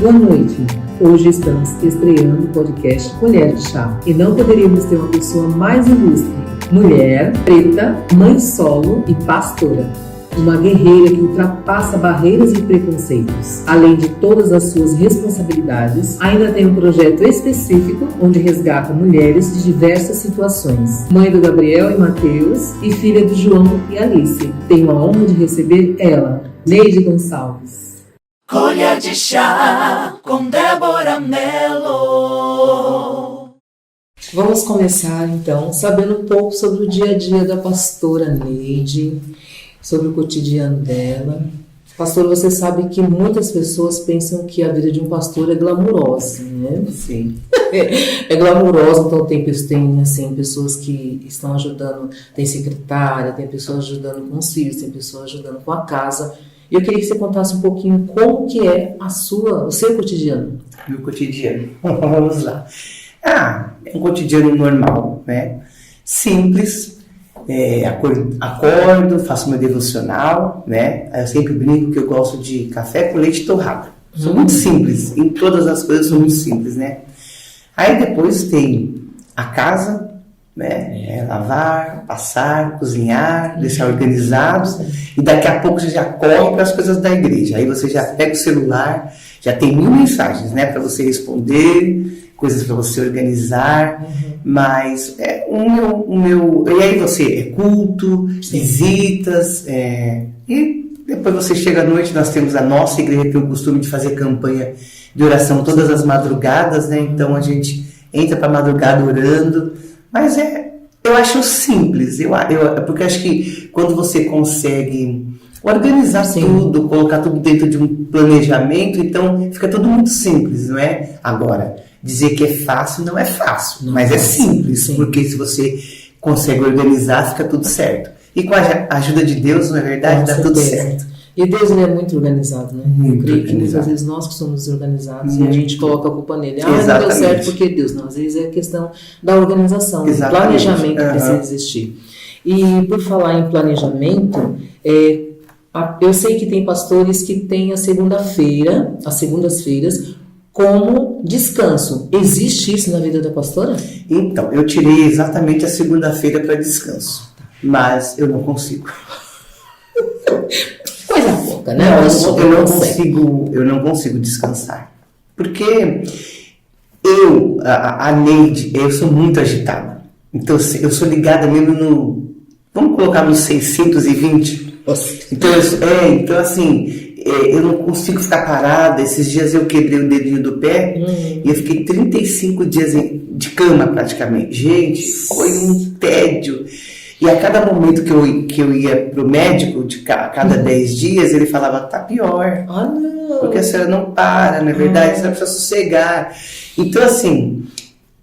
Boa noite. Hoje estamos estreando o podcast Colher de Chá. E não poderíamos ter uma pessoa mais ilustre. Mulher, preta, mãe solo e pastora. Uma guerreira que ultrapassa barreiras e preconceitos. Além de todas as suas responsabilidades, ainda tem um projeto específico onde resgata mulheres de diversas situações. Mãe do Gabriel e Mateus e filha do João e Alice. Tenho a honra de receber ela, Neide Gonçalves. Colher de Chá com Débora Mello. Vamos começar então sabendo um pouco sobre o dia a dia da pastora Neide, sobre o cotidiano dela. Pastor, você sabe que muitas pessoas pensam que a vida de um pastor é glamurosa, né? Sim. É glamurosa, então tem assim, pessoas que estão ajudando, tem secretária, tem pessoas ajudando com os filhos, tem pessoas ajudando com a casa. E eu queria que você contasse um pouquinho como que é o seu cotidiano. Meu cotidiano. Vamos lá. É um cotidiano normal, né? Simples. Acordo, faço meu devocional, né? Eu sempre brinco que eu gosto de café com leite torrado. Sou muito simples. Em todas as coisas sou muito simples, né? Aí depois tem a casa, né? Lavar, passar, cozinhar, deixar organizado. E daqui a pouco você já corre para as coisas da igreja. Aí você já pega o celular, já tem 1000 mensagens, né? Para você responder, coisas para você organizar. Mas o meu. E aí é culto, visitas, e depois você chega à noite. Nós temos a nossa igreja que tem o costume de fazer campanha de oração todas as madrugadas, né? Então a gente entra para a madrugada orando. Mas eu acho simples, porque acho que quando você consegue organizar tudo, colocar tudo dentro de um planejamento, então fica tudo muito simples, não é? Agora, dizer que é fácil não é fácil, mas é simples, porque se você consegue organizar, fica tudo certo. E com a ajuda de Deus, não é verdade? Dá tudo certo. E Deus, ele é muito organizado, né? Muito eu creio que organizado. muitas vezes nós que somos desorganizados e a gente coloca a culpa nele. Não deu certo porque Deus. Não, às vezes é questão da organização, do planejamento que precisa existir. E por falar em planejamento, eu sei que tem pastores que têm as segundas-feiras, como descanso. Existe isso na vida da pastora? Então, eu tirei exatamente a segunda-feira para descanso, mas eu não consigo. Coisa pouca, né? Eu não consigo descansar. Porque a Neide, eu sou muito agitada. Então, eu sou ligada mesmo no... Vamos colocar no 620? Então assim, eu não consigo ficar parada. Esses dias eu quebrei o dedinho do pé e eu fiquei 35 dias de cama praticamente. Gente, foi um tédio. E a cada momento que eu ia pro médico, a cada 10 dias, ele falava, tá pior. Não. Porque a senhora não para, não é verdade? A senhora precisa sossegar. Então, assim,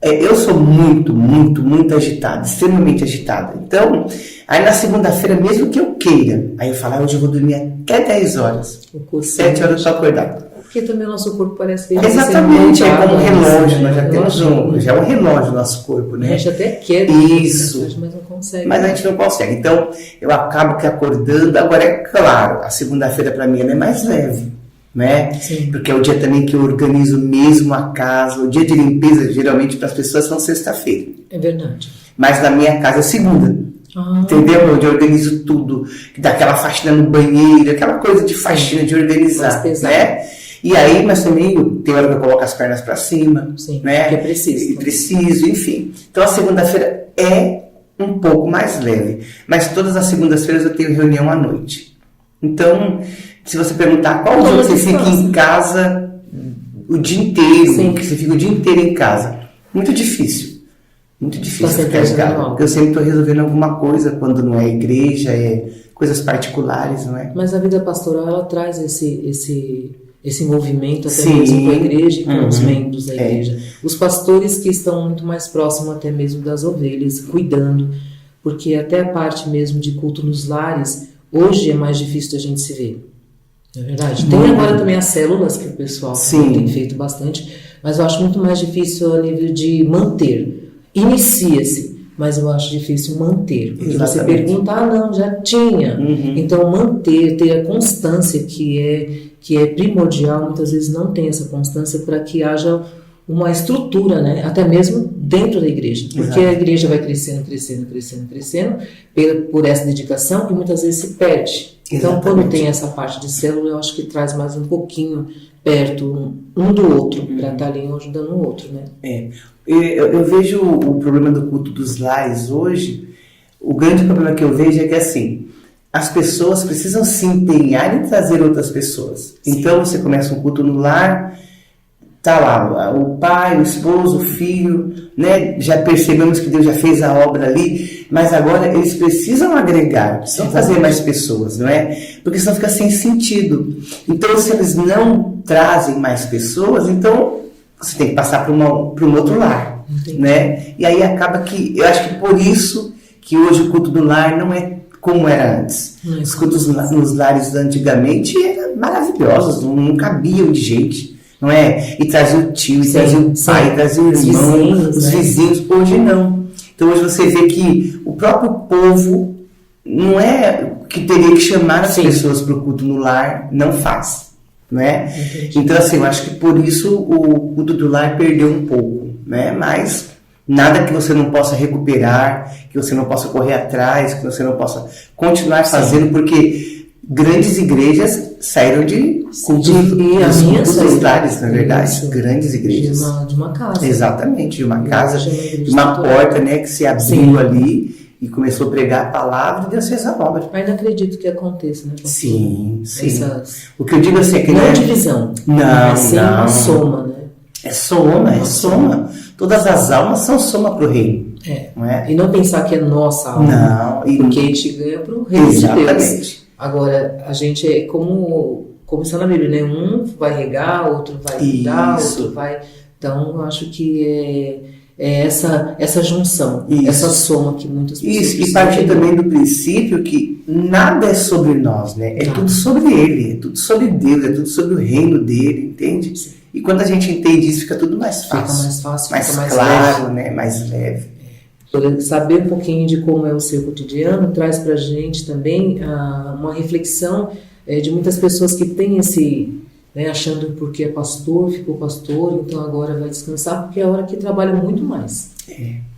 eu sou muito, muito, muito agitada, extremamente agitada. Então, aí na segunda-feira, mesmo que eu queira, aí eu falo, hoje eu vou dormir até 10 horas. 7 horas eu tô acordado. Porque também o nosso corpo parece que... Exatamente, é como um relógio, nós já temos já é um relógio no nosso corpo, né? A gente até quer, isso, mas não consegue. Mas a gente não consegue, então eu acabo que acordando. Agora é claro, a segunda-feira para mim ela é mais leve, né? Sim. Porque é o dia também que eu organizo mesmo a casa. O dia de limpeza, geralmente, para as pessoas são sexta-feira. É verdade. Mas na minha casa é segunda. Entendeu? Onde eu organizo tudo, daquela faxina no banheiro, aquela coisa de faxina, de organizar, né? E aí, mas também tem hora que eu coloco as pernas para cima, né? Que é preciso. Preciso, enfim. Então a segunda-feira é um pouco mais leve, mas todas as segundas-feiras eu tenho reunião à noite. Então, se você perguntar qual dia você fica em casa o dia inteiro, que você fica o dia inteiro em casa, muito difícil. Muito difícil ficar em casa, porque eu sempre estou resolvendo alguma coisa, quando não é igreja, é coisas particulares, não é? Mas a vida pastoral, ela traz esse movimento até mesmo com a igreja e com os membros da igreja. Os pastores que estão muito mais próximos até mesmo das ovelhas, cuidando, porque até a parte mesmo de culto nos lares, hoje é mais difícil da gente se ver. Não é verdade? Tem agora também as células que o pessoal tem feito bastante, mas eu acho muito mais difícil a nível de manter. Inicia-se, mas eu acho difícil manter. Porque Exatamente. você pergunta, não, já tinha. Então, manter, ter a constância que é primordial, muitas vezes não tem essa constância para que haja uma estrutura, né? Até mesmo dentro da igreja. Porque a igreja vai crescendo por essa dedicação que muitas vezes se perde. Então, Exatamente. quando tem essa parte de célula, eu acho que traz mais um pouquinho perto um do outro, para estar ali um ajudando o outro, né? Eu vejo o problema do culto dos lares hoje, o grande problema que eu vejo é que assim, as pessoas precisam se empenhar em trazer outras pessoas. Sim. Então você começa um culto no lar, tá lá o pai, o esposo, o filho, né? Já percebemos que Deus já fez a obra ali, mas agora eles precisam agregar, precisam trazer mais pessoas, não é? Porque senão fica sem sentido. Então se eles não trazem mais pessoas, então você tem que passar para um outro lar, né? E aí acaba que, eu acho que por isso que hoje o culto do lar não é como era antes. Os cultos nos lares antigamente eram maravilhosos, não cabiam de gente, não é? E trazia o tio, e trazia o pai, e trazia o irmão, os vizinhos. Hoje não. Então hoje você vê que o próprio povo não é que teria que chamar as pessoas para o culto no lar, não faz. Não é? Então assim, eu acho que por isso o culto do lar perdeu um pouco, né? Mas nada que você não possa recuperar, que você não possa correr atrás, que você não possa continuar fazendo, porque grandes igrejas saíram de cultos dos lares, na verdade, isso. grandes igrejas. De uma casa. Exatamente, de uma casa, de uma porta, né, que se abriu ali e começou a pregar a palavra e Deus fez a obra. Ainda acredito que aconteça, né? Sim. Essas... O que eu digo assim é que... Não é divisão. Não. Uma soma, né? É soma. Todas as almas são soma para o reino. Não é? E não pensar que é nossa alma. Não. Porque a gente ganha para o reino de Deus. Exatamente. Agora, a gente é como está na Bíblia, né? Um vai regar, outro vai cuidar, outro vai... Então, eu acho que é essa junção, essa soma que muitas pessoas... Isso, e partir também do princípio que nada é sobre nós, né? É tudo sobre Ele, é tudo sobre Deus, é tudo sobre o reino dele, entende? Sim. E quando a gente entende isso, fica tudo mais fácil. Fica mais fácil, mais fica mais claro, leve. né? Mais leve. Saber um pouquinho de como é o seu cotidiano traz pra gente também uma reflexão de muitas pessoas que têm esse... Né, achando porque é pastor, ficou pastor, então agora vai descansar, porque é a hora que trabalha muito mais.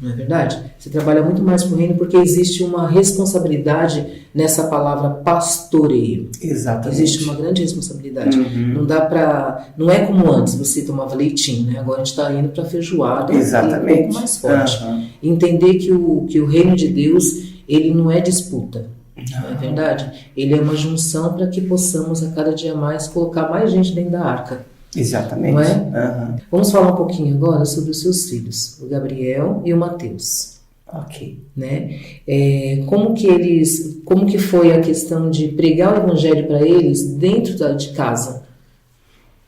Não é verdade? Você trabalha muito mais pro reino porque existe uma responsabilidade nessa palavra pastoreio. Exatamente. Existe uma grande responsabilidade. Não dá pra... Não é como antes, você tomava leitinho, né? Agora a gente está indo para feijoada. Exatamente. E um pouco mais forte. Entender que o reino de Deus, ele não é disputa. Não é verdade? Ele é uma junção para que possamos a cada dia mais colocar mais gente dentro da arca. Exatamente. Não é? Vamos falar um pouquinho agora sobre os seus filhos, o Gabriel e o Mateus. Ok. Né? Como que foi a questão de pregar o evangelho para eles dentro de casa?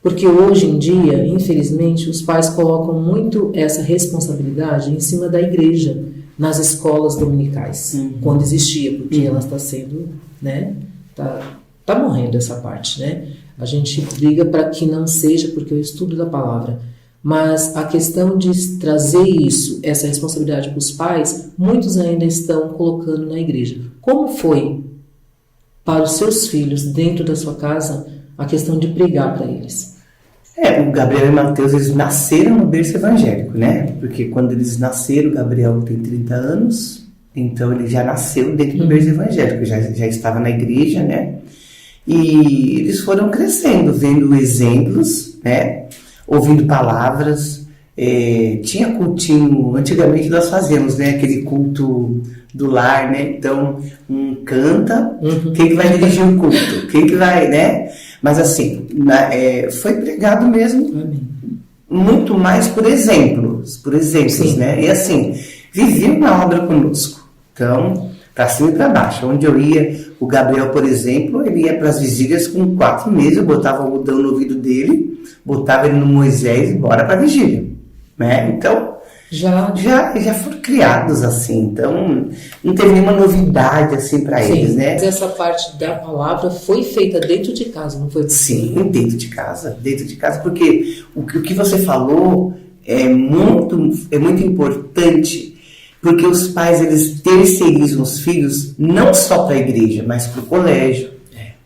Porque hoje em dia, infelizmente, os pais colocam muito essa responsabilidade em cima da igreja, nas escolas dominicais, quando existia, porque ela está sendo, né, tá morrendo essa parte, né? A gente briga para que não seja, porque é o estudo da palavra, mas a questão de trazer essa responsabilidade para os pais, muitos ainda estão colocando na igreja. Como foi para os seus filhos, dentro da sua casa, a questão de pregar para eles? O Gabriel e o Mateus, eles nasceram no berço evangélico, né? Porque quando eles nasceram, o Gabriel tem 30 anos, então ele já nasceu dentro do berço evangélico, já estava na igreja, né? E eles foram crescendo, vendo exemplos, né? Ouvindo palavras. Tinha cultinho, antigamente nós fazíamos, né? Aquele culto do lar, né? Então, canta, quem que vai dirigir o culto? Quem que vai, né? Mas assim, foi pregado mesmo muito mais por exemplos, né? E assim, viviam na obra conosco. Então, para cima e para baixo. Onde eu ia, o Gabriel, por exemplo, ele ia para as vigílias com 4 meses, eu botava o algodão no ouvido dele, botava ele no Moisés e bora para a vigília, né? Então, já foram criados assim, então não teve nenhuma novidade assim para eles, né? Mas essa parte da palavra foi feita dentro de casa, não foi? Sim, dentro de casa, porque o que você falou é muito importante, Porque os pais, eles terceirizam os filhos não só para a igreja, mas para o colégio,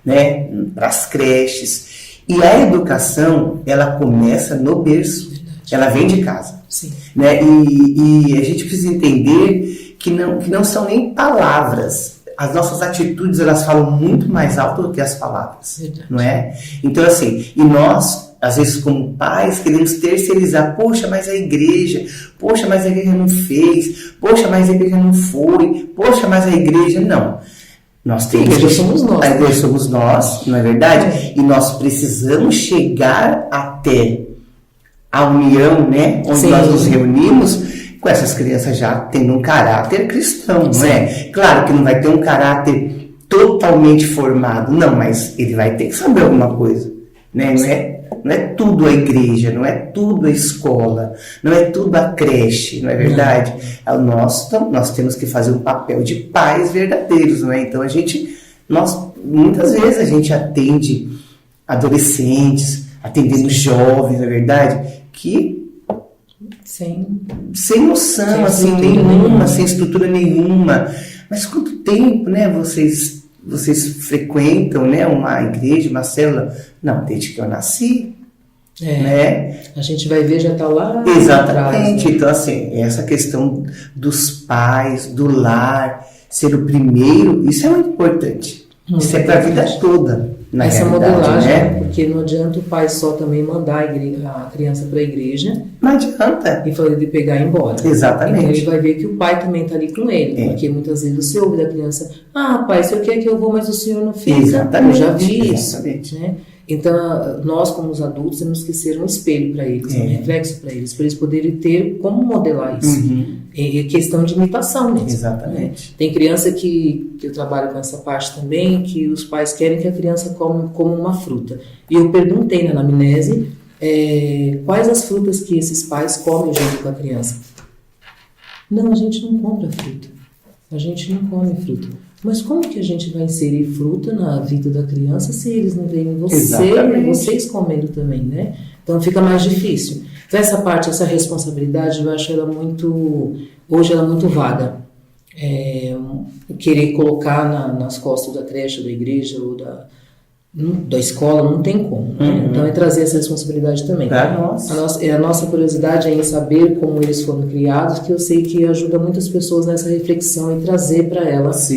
né? Para as creches. E a educação, ela começa no berço. Ela vem de casa. Sim. Né? E a gente precisa entender que não são nem palavras. As nossas atitudes, elas falam muito mais alto do que as palavras. Verdade. Não é? Então, assim, e nós, às vezes, como pais, queremos terceirizar. Poxa, mas a igreja. Poxa, mas a igreja não fez. Poxa, mas a igreja não foi. Poxa, mas a igreja... Não. Nós temos... A igreja somos nós. A igreja somos nós, não é verdade? E nós precisamos chegar até a união, né? Onde Sim. nós nos reunimos com essas crianças já tendo um caráter cristão, não é? Claro que não vai ter um caráter totalmente formado, não, mas ele vai ter que saber alguma coisa, né? Não é tudo a igreja, não é tudo a escola, não é tudo a creche, não é verdade? Nós temos que fazer um papel de pais verdadeiros, não é? Então muitas vezes a gente atende adolescentes, atendendo jovens, na verdade, que sem noção, assim, nenhuma, sem estrutura nenhuma. Mas quanto tempo, né, vocês frequentam, né, uma igreja, uma célula? Não, desde que eu nasci, né? A gente vai ver, já está lá. Exatamente. Atrás, né? Então, assim, essa questão dos pais, do lar, ser o primeiro, isso é muito importante. Isso é para a vida toda. Essa modelagem, né? Porque não adianta o pai só também mandar a criança para a igreja. Não adianta. E fazer de pegar e ir embora. Exatamente. Então ele vai ver que o pai também está ali com ele. Porque muitas vezes você ouve da criança: ah, pai, o senhor quer que eu vou, mas o senhor não fica. Exatamente. Eu já vi Exatamente. isso. Né? Então, nós, como os adultos, temos que ser um espelho para eles, um reflexo para eles poderem ter como modelar isso. É questão de imitação mesmo. Exatamente. Né? Tem criança que eu trabalho com essa parte também, que os pais querem que a criança coma uma fruta. E eu perguntei na anamnese quais as frutas que esses pais comem junto com a criança. Não, a gente não compra fruta. A gente não come fruta. Mas como que a gente vai inserir fruta na vida da criança se eles não veem vocês comendo também, né? Então fica mais difícil. Então essa parte, essa responsabilidade, eu acho hoje ela é muito vaga. Querer colocar nas costas da creche, da igreja ou da escola, não tem como. Né? Então é trazer essa responsabilidade também. A nossa curiosidade é em saber como eles foram criados, que eu sei que ajuda muitas pessoas nessa reflexão e trazer para elas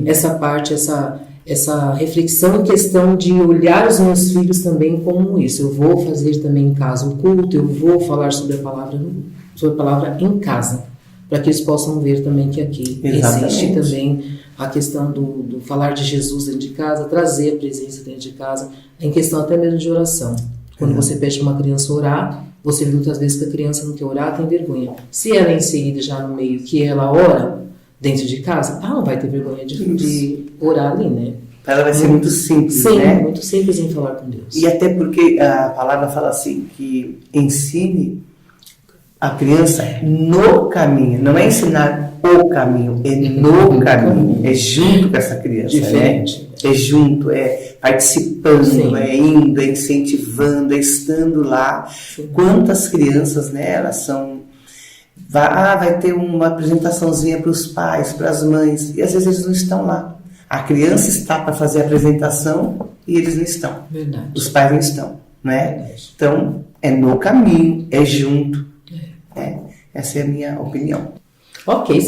essa parte, essa reflexão em questão de olhar os meus filhos também como isso. Eu vou fazer também em casa o culto, eu vou falar sobre a palavra em casa, para que eles possam ver também que aqui existe também a questão do falar de Jesus dentro de casa, trazer a presença dentro de casa, em questão até mesmo de oração. Quando você pede para uma criança orar, você vê muitas vezes que a criança não quer orar, tem vergonha. Se ela é inserida já no meio que ela ora dentro de casa, não vai ter vergonha de orar ali, né? Ela vai ser muito simples, Sim, né? muito simples em falar com Deus. E até porque a palavra fala assim, que ensine a criança no caminho. Não é ensinar o caminho, é no caminho. É junto com essa criança. Diferente. Né? É junto, é participando, é indo, é incentivando, é estando lá. Sim. Quantas crianças, né, elas são... vai ter uma apresentaçãozinha para os pais, para as mães, e às vezes eles não estão lá. A criança está para fazer a apresentação e eles não estão. Verdade. Os pais não estão, né? Verdade. Então, é no caminho, é junto. Essa é a minha opinião. Ok,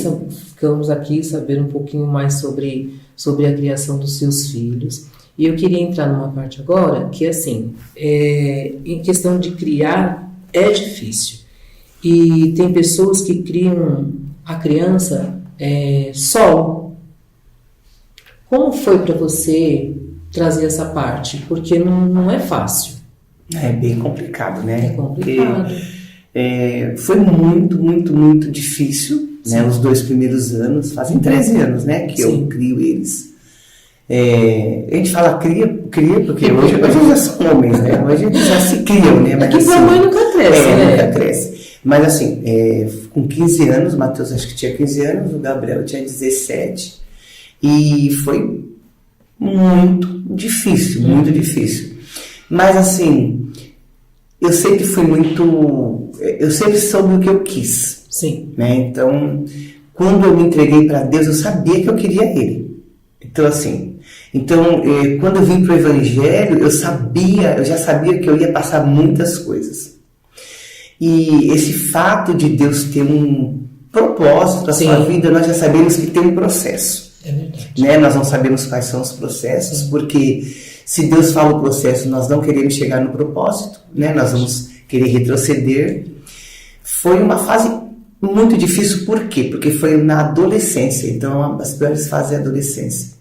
ficamos aqui saber um pouquinho mais sobre a criação dos seus filhos. E eu queria entrar numa parte agora que, assim, em questão de criar, é difícil. E tem pessoas que criam a criança solo. Como foi para você trazer essa parte? Porque não é fácil. É bem complicado, né? É complicado. Porque, foi muito, muito, muito difícil, né? Os 2 primeiros anos, fazem 13 anos, né? Que eu crio eles. A gente fala cria porque hoje já são homens, né? Hoje eles já se criam, né? Mas, que a mãe nunca cresce, né? Nunca cresce. Mas assim, com 15 anos, o Matheus acho que tinha 15 anos, o Gabriel tinha 17. E foi muito difícil, muito difícil. Mas assim, eu sempre soube o que eu quis. Sim. Né? Então, quando eu me entreguei para Deus, eu sabia que eu queria Ele. Então, assim, quando eu vim para o Evangelho, eu já sabia que eu ia passar muitas coisas. E esse fato de Deus ter um propósito para a sua vida, nós já sabemos que tem um processo. É verdade. Né? Nós não sabemos quais são os processos, porque se Deus fala o processo, nós não queremos chegar no propósito, né? Nós vamos querer retroceder. Foi uma fase muito difícil, por quê? Porque foi na adolescência, então as piores fases é a adolescência.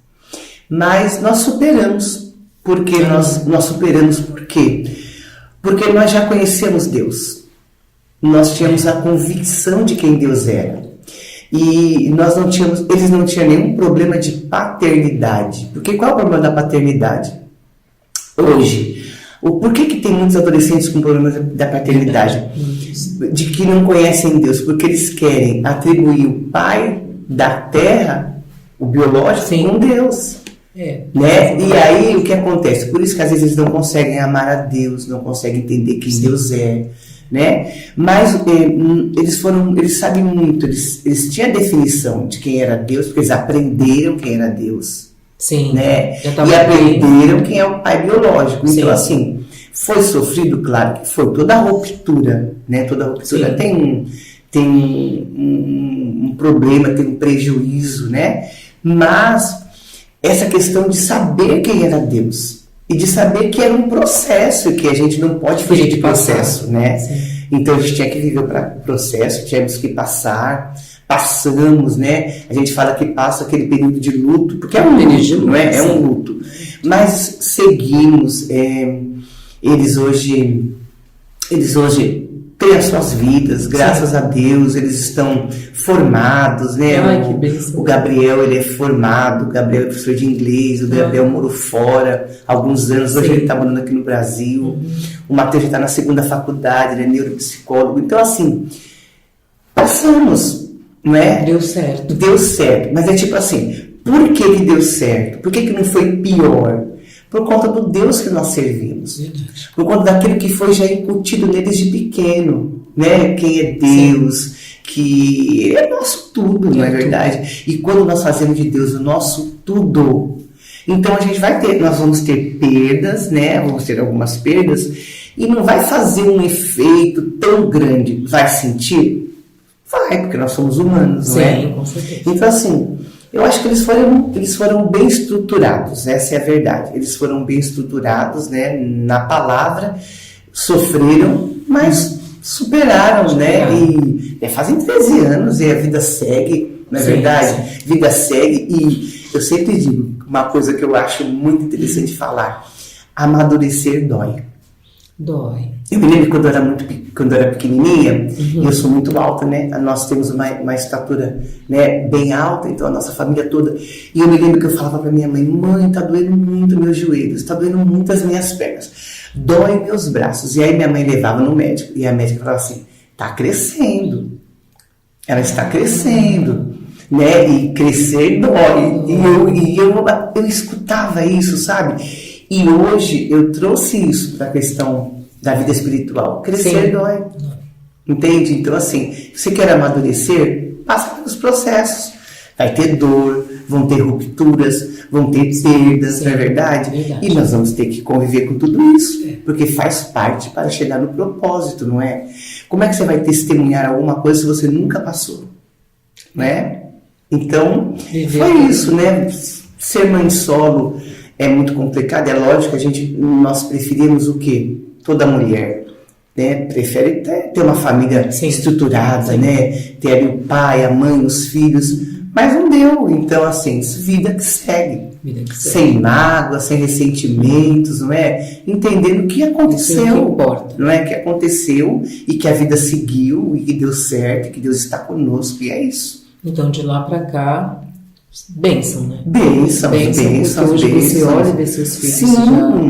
Mas nós superamos. Nós superamos por quê? Porque nós já conhecemos Deus. Nós tínhamos a convicção de quem Deus era. E eles não tinham nenhum problema de paternidade. Porque qual é o problema da paternidade? Hoje, por que tem muitos adolescentes com problemas da paternidade? De que não conhecem Deus, porque eles querem atribuir o pai da terra, o biológico, com Deus. Né? E aí o que acontece? Por isso que às vezes eles não conseguem amar a Deus, não conseguem entender quem Deus é. Né? Mas eles sabem muito, eles tinham a definição de quem era Deus, porque eles aprenderam quem era Deus. Sim. Né? E aprenderam quem é o pai biológico. Então, assim, foi sofrido, claro que foi. Toda ruptura, né? Toda ruptura tem um problema, tem um prejuízo, né? Mas essa questão de saber quem era Deus e de saber que era um processo e que a gente não pode fugir de processo, né? Sim. Então a gente tinha que viver o processo, tínhamos que passamos, né? A gente fala que passa aquele período de luto, porque é um luto, não é? É um luto. Mas seguimos, eles hoje têm as suas vidas, graças a Deus, eles estão formados, né? Que bênção. O Gabriel, ele é formado, o Gabriel é professor de inglês, o Gabriel morou fora há alguns anos, hoje ele está morando aqui no Brasil, o Matheus já está na 2ª faculdade, ele é neuropsicólogo, então assim, passamos, não é? Deu certo. Deu certo, mas é tipo assim, por que deu certo? Por que não foi pior? Por conta do Deus que nós servimos. Por conta daquilo que foi já incutido neles de pequeno, né? Quem é Deus, que é nosso tudo, não é verdade? E quando nós fazemos de Deus o nosso tudo, então nós vamos ter perdas, né? Vamos ter algumas perdas, e não vai fazer um efeito tão grande. Vai sentir? Vai, porque nós somos humanos, não é? Sim, com certeza. Então, assim, eu acho que eles foram bem estruturados, essa é a verdade. Eles foram bem estruturados, né, na palavra, sofreram, mas superaram, né? E fazem 13 anos e a vida segue, não é verdade? A vida segue e eu sempre digo uma coisa que eu acho muito interessante falar: amadurecer dói. Dói. Eu me lembro quando eu era pequenininha, e eu sou muito alta, né? Nós temos uma estatura, né, bem alta, então a nossa família toda. E eu me lembro que eu falava pra minha mãe, tá doendo muito meus joelhos, tá doendo muito as minhas pernas, dói meus braços. E aí minha mãe levava no médico, e a médica falava assim: tá crescendo, ela está crescendo, né? E crescer dói. E eu escutava isso, sabe? E hoje eu trouxe isso para a questão da vida espiritual. Crescer dói. Entende? Então, assim, se você quer amadurecer, passa pelos processos. Vai ter dor, vão ter rupturas, vão ter perdas, não é verdade? E nós vamos ter que conviver com tudo isso, porque faz parte para chegar no propósito, não é? Como é que você vai testemunhar alguma coisa se você nunca passou? Não é? Então, foi isso, né? Ser mãe solo é muito complicado, é lógico, nós preferimos o quê? Toda mulher, né, prefere ter uma família estruturada, né, ter ali o pai, a mãe, os filhos, mas não deu. Então, assim, vida que segue, sem mágoa, sem ressentimentos, não é? Entendendo o que aconteceu, não é? Que aconteceu e que a vida seguiu e que deu certo, que Deus está conosco, e é isso. Então, de lá para cá, bênção, né? Bênção. Hoje você olha e vê seus filhos já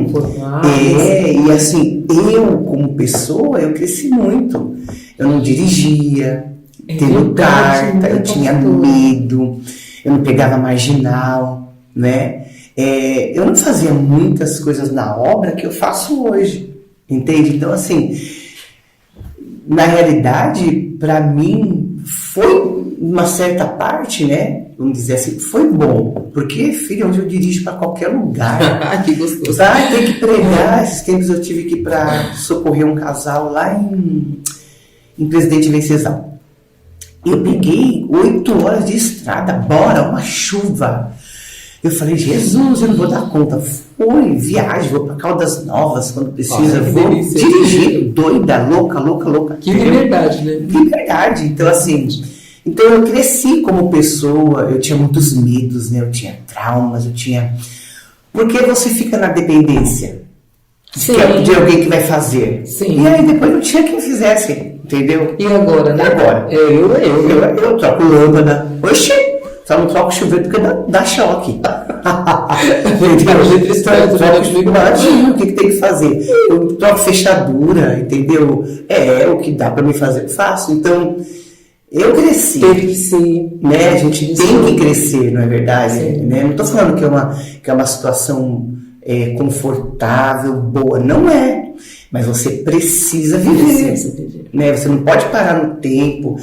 formados. E assim, eu como pessoa, eu cresci muito. Eu não dirigia, tendo carta, eu tinha medo, eu não pegava marginal, né? Eu não fazia muitas coisas na obra que eu faço hoje, entende? Então, assim, na realidade, para mim, foi uma certa parte, né? Vamos dizer assim, foi bom. Porque, filho, hoje eu dirijo para qualquer lugar. Que gostoso. Tá, tem que pregar. Esses tempos eu tive que ir para socorrer um casal lá em Presidente Venceslau. Eu peguei 8 horas de estrada, bora, uma chuva. Eu falei, Jesus, eu não vou dar conta. Foi, viagem, vou para Caldas Novas quando precisa. Vou dirigir, doida, louca. Que liberdade, né? Liberdade. Então, assim, então eu cresci como pessoa, eu tinha muitos medos, né? Eu tinha traumas, Porque você fica na dependência de alguém que vai fazer. Sim. E aí depois não tinha quem fizesse, entendeu? E agora, né? Agora. Eu troco lâmpada. Oxi! Só não troco chuveiro porque dá choque. Imagina o que tem que fazer. Eu troco fechadura, entendeu? O que dá pra me fazer, eu faço. Então, eu cresci. Teve que ser. Né? A gente tem que crescer, não é verdade? Né? Não estou falando que é uma situação confortável, boa. Não é. Mas você precisa viver. Né? Você não pode parar no tempo.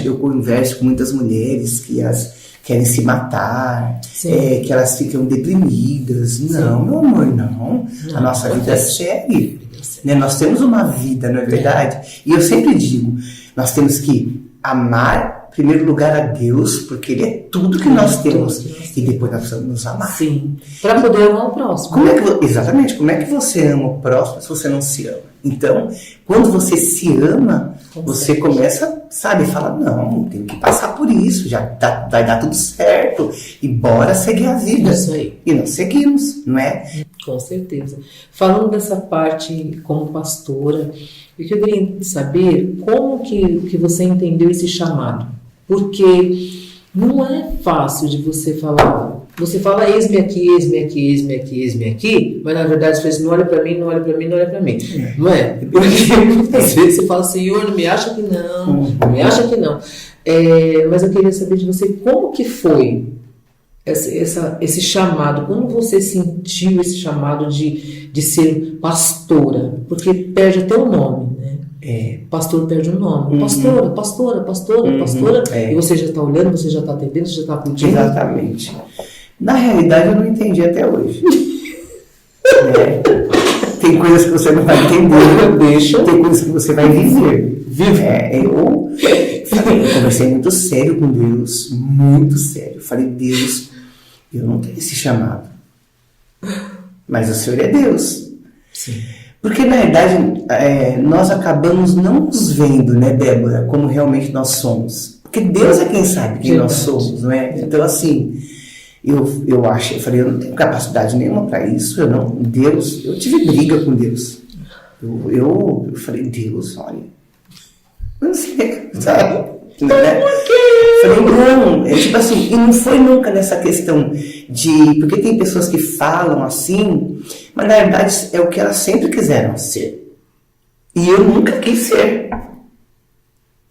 Eu converso com muitas mulheres que elas querem se matar, que elas ficam deprimidas. Não, meu amor, não. A nossa vida segue. Né? Nós temos uma vida, não é verdade? E eu sempre digo, nós temos que amar, em primeiro lugar, a Deus, porque Ele é tudo que nós temos. E depois nós precisamos nos amar. Sim, para poder amar o próximo. Exatamente, como é que você ama o próximo se você não se ama? Então, quando você se ama, você começa, fala, não, tem que passar por isso, vai dar tudo certo, e bora seguir a vida. Isso aí. E nós seguimos, não é? Com certeza. Falando dessa parte como pastora, eu queria saber como que você entendeu esse chamado. Porque não é fácil de você falar. Você fala, eis-me aqui, eis-me aqui, eis-me aqui, eis-me aqui, mas na verdade você faz, não olha para mim, não olha para mim, não olha para mim. Não é? Porque às vezes você fala, Senhor, não me acha que não me acha que não. Mas eu queria saber de você como que foi esse chamado, como você sentiu esse chamado de ser pastora? Porque perde até o nome, né? Pastor perde o nome. Pastora. E você já está olhando, você já está atendendo, você já está aplaudindo. Exatamente. Na realidade, eu não entendi até hoje. Tem coisas que você não vai entender. Tem coisas que você vai viver. Eu conversei muito sério com Deus. Muito sério. Falei, Deus, eu não tenho esse chamado. Mas o Senhor é Deus. Sim. Porque, na verdade, nós acabamos não nos vendo, né, Débora, como realmente nós somos. Porque Deus é quem sabe quem nós somos, não é? Então, assim, eu falei, eu não tenho capacidade nenhuma para isso, eu tive briga com Deus. Eu falei, Deus, olha, eu não sei, sabe? Né? Falei, não, tipo assim, e não foi nunca nessa questão porque tem pessoas que falam assim, mas na verdade é o que elas sempre quiseram ser. E eu nunca quis ser.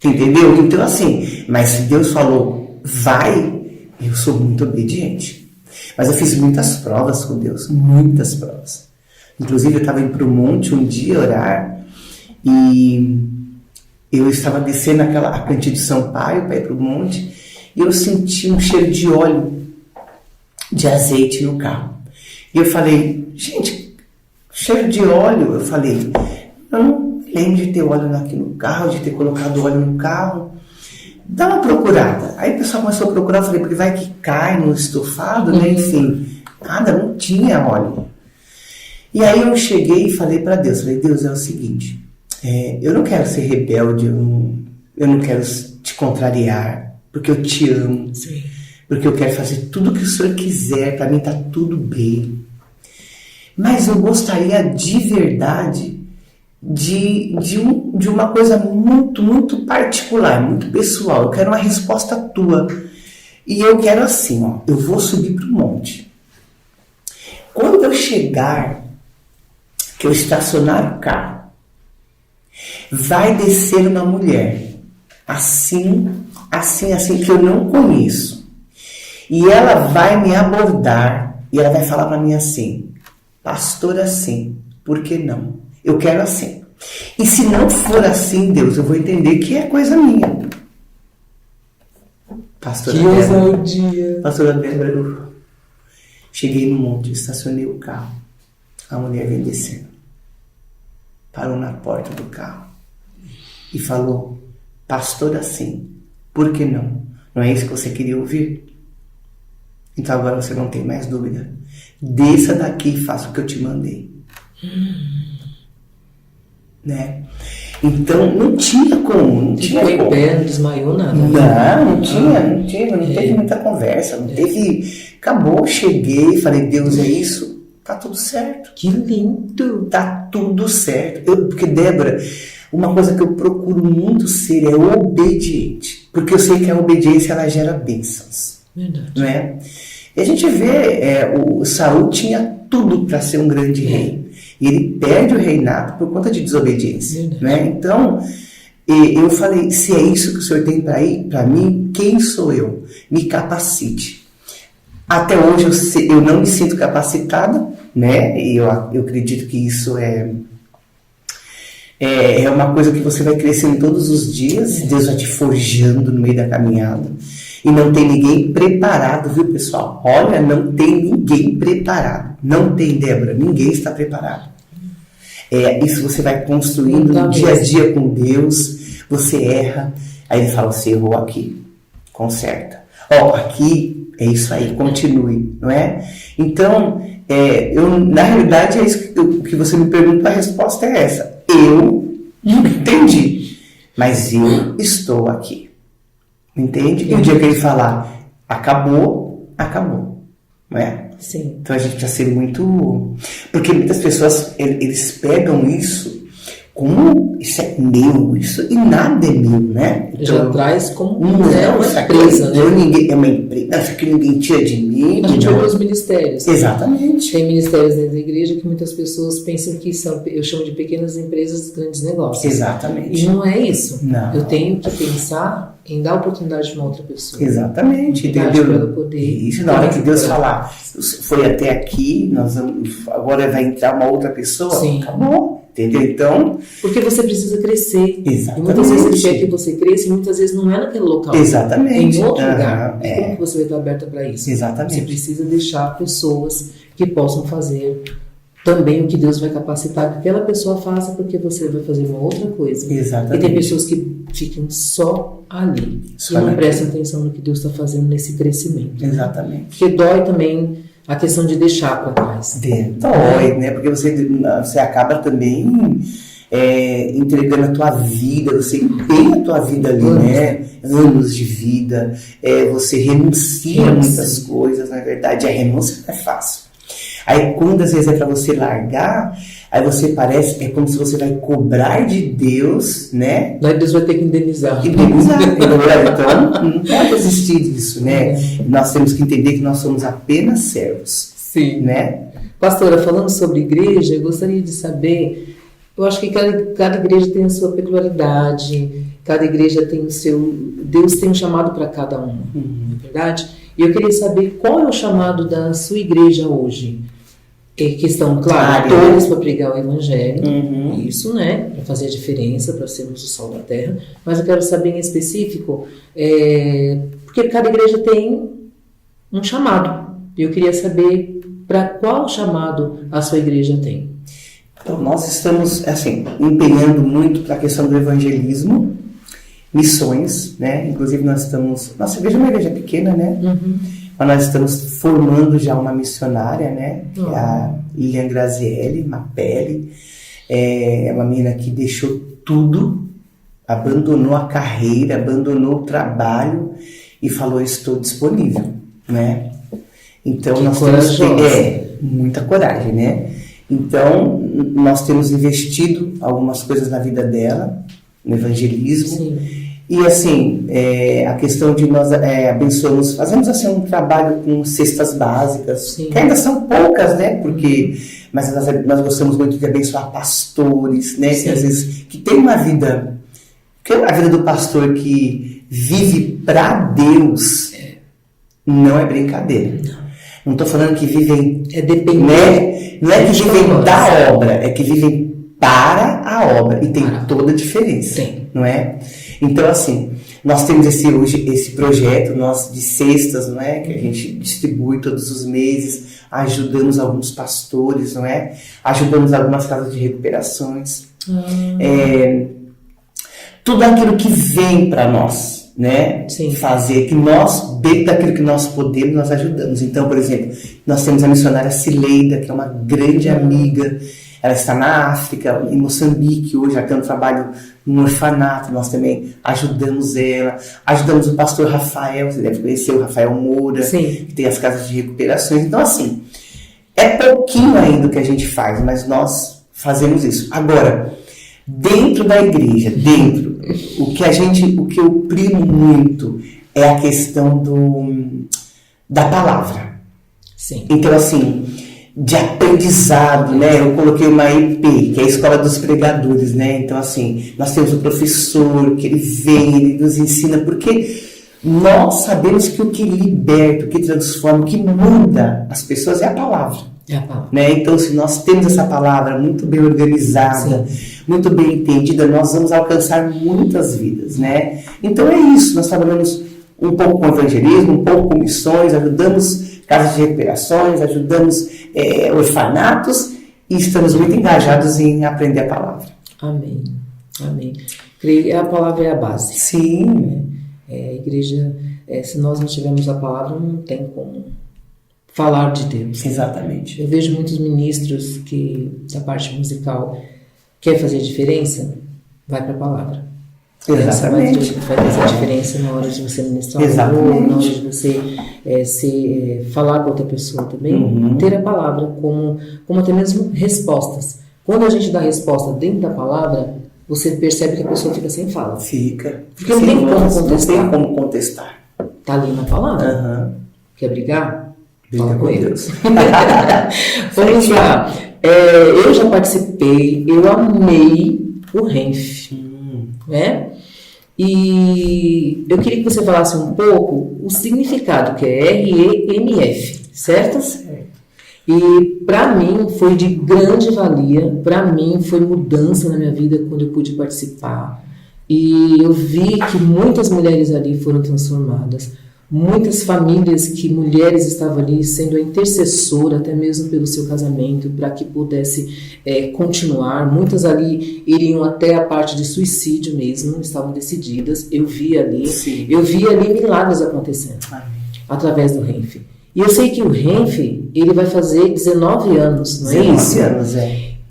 Entendeu? Então assim, mas se Deus falou, vai, eu sou muito obediente. Mas eu fiz muitas provas com Deus, muitas provas. Inclusive eu estava indo para o monte um dia orar, e eu estava descendo a Cantinho de Sampaio para ir para o monte, e eu senti um cheiro de óleo, de azeite no carro. E eu falei, gente, cheiro de óleo. Eu falei, eu não lembro de ter óleo aqui no carro, de ter colocado óleo no carro. Dá uma procurada. Aí o pessoal começou a procurar, eu falei, porque vai que cai no estofado, né? Enfim, nada, não tinha óleo. E aí eu cheguei e falei para Deus, Deus, é o seguinte, eu não quero ser rebelde, eu não quero te contrariar, porque eu te amo. Sim. Porque eu quero fazer tudo o que o Senhor quiser, para mim tá tudo bem. Mas eu gostaria de verdade de uma coisa muito, muito particular, muito pessoal. Eu quero uma resposta tua. E eu quero assim, eu vou subir para o monte. Quando eu chegar, que eu estacionar o carro, vai descer uma mulher, assim, que eu não conheço. E ela vai me abordar e ela vai falar para mim assim, pastor, assim, por que não? Eu quero assim. E se não for assim, Deus, eu vou entender que é coisa minha. Pastora Que Débora. ousadia! Pastora Débora, eu cheguei no monte, estacionei o carro. A mulher vem descendo. Parou na porta do carro e falou: pastora, sim, por que não? Não é isso que você queria ouvir? Então agora você não tem mais dúvida. Desça daqui e faça o que eu te mandei. Né? Então não tinha como, não tinha Ficou em como. pé, não desmaiou nada. Não teve muita conversa, não teve. Acabou, cheguei, falei: Deus, é isso? Tá tudo certo. Que lindo! Tá tudo certo. Porque, Débora, uma coisa que eu procuro muito ser é obediente. Porque eu sei que a obediência ela gera bênçãos. Verdade. Não é? E a gente vê, o Saul tinha tudo para ser um grande rei. E ele perde o reinado por conta de desobediência. Né? Então, eu falei: se é isso que o Senhor tem para mim, quem sou eu? Me capacite. Até hoje eu não me sinto capacitada, né? E eu acredito que isso é uma coisa que você vai crescendo todos os dias. Deus vai te forjando no meio da caminhada. E não tem ninguém preparado, viu, pessoal? Olha, não tem ninguém preparado. Não tem, Débora, ninguém está preparado. Isso você vai construindo no dia a dia com Deus. Você erra, aí ele fala: você errou aqui, conserta. Aqui é isso aí, continue, não é? Então, na realidade, é isso que você me pergunta, a resposta é essa. Eu não entendi, mas eu estou aqui. Entende? E o dia que ele falar, acabou, não é? Sim. Então a gente precisa ser muito... Porque muitas pessoas, eles pegam isso como isso é meu, e nada é meu, né? Então, já traz como uma empresa, né? É uma empresa, isso aqui ninguém tira de mim. A gente vê os ministérios. Exatamente. Tem ministérios dentro da igreja que muitas pessoas pensam que são, eu chamo de pequenas empresas, grandes negócios. Exatamente. E não é isso. Não. Eu tenho que pensar em dar oportunidade para uma outra pessoa. Exatamente. Entendeu? Para ela poder... Isso, na hora que Deus falar, foi até aqui, agora vai entrar uma outra pessoa, sim. Acabou. Entendeu? Então... Porque você precisa crescer. Exatamente. E muitas vezes ele quer que você cresça e muitas vezes não é naquele local. Exatamente. É em outro lugar. E como que você vai estar aberta para isso? Exatamente. Você precisa deixar pessoas que possam fazer também o que Deus vai capacitar que aquela pessoa faça, porque você vai fazer uma outra coisa. Exatamente. E tem pessoas que ficam só ali. Só e não naquilo. prestam atenção no que Deus está fazendo nesse crescimento. Exatamente. Porque dói também a questão de deixar para trás. Dói, né? Porque você acaba também entregando a tua vida, você empenha a tua vida ali, né? Anos de vida, você renuncia a muitas coisas, na verdade. A renúncia não é fácil. Aí quando às vezes é para você largar, aí você parece, é como se você vai cobrar de Deus, né? Daí Deus vai ter que indenizar. Então não pode existir disso, né? Nós temos que entender que nós somos apenas servos. Sim. Né? Pastora, falando sobre igreja, eu gostaria de saber, eu acho que cada igreja tem a sua peculiaridade, cada igreja tem o seu, Deus tem um chamado para cada uma, não é verdade? E eu queria saber qual é o chamado da sua igreja hoje. Que estão, claro, todos para pregar o evangelho, isso, né, para fazer a diferença, para sermos o sal da terra, mas eu quero saber em específico, porque cada igreja tem um chamado, e eu queria saber para qual chamado a sua igreja tem. Então, nós estamos, assim, empenhando muito para a questão do evangelismo, missões, né, inclusive nossa igreja é uma igreja pequena, né, mas nós estamos formando já uma missionária, né? Que é a Lilian Grazielli Mapelli. É uma menina que deixou tudo, abandonou a carreira, abandonou o trabalho e falou: estou disponível, né? Então que nós temos muita coragem, né? Então nós temos investido algumas coisas na vida dela, no evangelismo. Sim. E assim, a questão de nós abençoamos, fazemos assim um trabalho com cestas básicas, sim, que ainda são poucas, né? Mas nós gostamos muito de abençoar pastores, né? Que às vezes que tem uma vida, que a vida do pastor que vive para Deus não é brincadeira. Não estou falando que vivem, dependente, né? Não é que vivem da obra, é que vivem para a obra. E tem toda a diferença. Tem. Não é? Então, assim, nós temos hoje esse projeto de cestas, não é? Que a gente distribui todos os meses, ajudamos alguns pastores, não é? Ajudamos algumas casas de recuperações. Tudo aquilo que vem para nós, né? Sim. Fazer, que nós, dentro daquilo que nós podemos, nós ajudamos. Então, por exemplo, nós temos a missionária Cileida, que é uma grande amiga. Ela está na África, em Moçambique, hoje, ela tem um trabalho no orfanato, nós também ajudamos ela. Ajudamos o pastor Rafael, você deve conhecer o Rafael Moura, Sim. que tem as casas de recuperações. Então, assim, é pouquinho ainda o que a gente faz, mas nós fazemos isso. Agora, dentro da igreja, o que eu primo muito é a questão da palavra. Sim. Então, assim, de aprendizado, né? Eu coloquei uma EP, que é a Escola dos Pregadores, né? Então, assim, nós temos o professor, que ele vem, ele nos ensina, porque nós sabemos que o que liberta, o que transforma, o que muda as pessoas é a palavra. Né? Então, se nós temos essa palavra muito bem organizada, muito bem entendida, nós vamos alcançar muitas vidas, né? Então é isso, nós trabalhamos um pouco com evangelismo, um pouco com missões, ajudamos casas de recuperações, ajudamos orfanatos e estamos muito engajados em aprender a palavra. Amém. Amém. A palavra é a base. Sim. A igreja, se nós não tivermos a palavra, não tem como falar de Deus. Exatamente. Eu vejo muitos ministros que, da parte musical, quer fazer diferença, vai para a palavra. Exatamente. Vai fazer a diferença na hora de você ministrar Exatamente. na hora de você falar com outra pessoa também. Ter a palavra como até mesmo respostas. Quando a gente dá resposta dentro da palavra, você percebe que a pessoa fica sem fala. Fica. Porque não tem como contestar. Não tem como contestar. Tá ali na palavra. Quer brigar? Fala com Deus. Vamos lá. Eu já participei, eu amei o Renf, né? E eu queria que você falasse um pouco o significado, que é REMF, certo? E para mim foi de grande valia, para mim foi mudança na minha vida quando eu pude participar. E eu vi que muitas mulheres ali foram transformadas. Muitas famílias que mulheres estavam ali sendo a intercessora até mesmo pelo seu casamento para que pudesse continuar. Muitas ali iriam até a parte de suicídio mesmo, estavam decididas. Eu vi ali milagres acontecendo através do Renf. E eu sei que o Renf, ele vai fazer 19 anos, não é isso? 19 anos,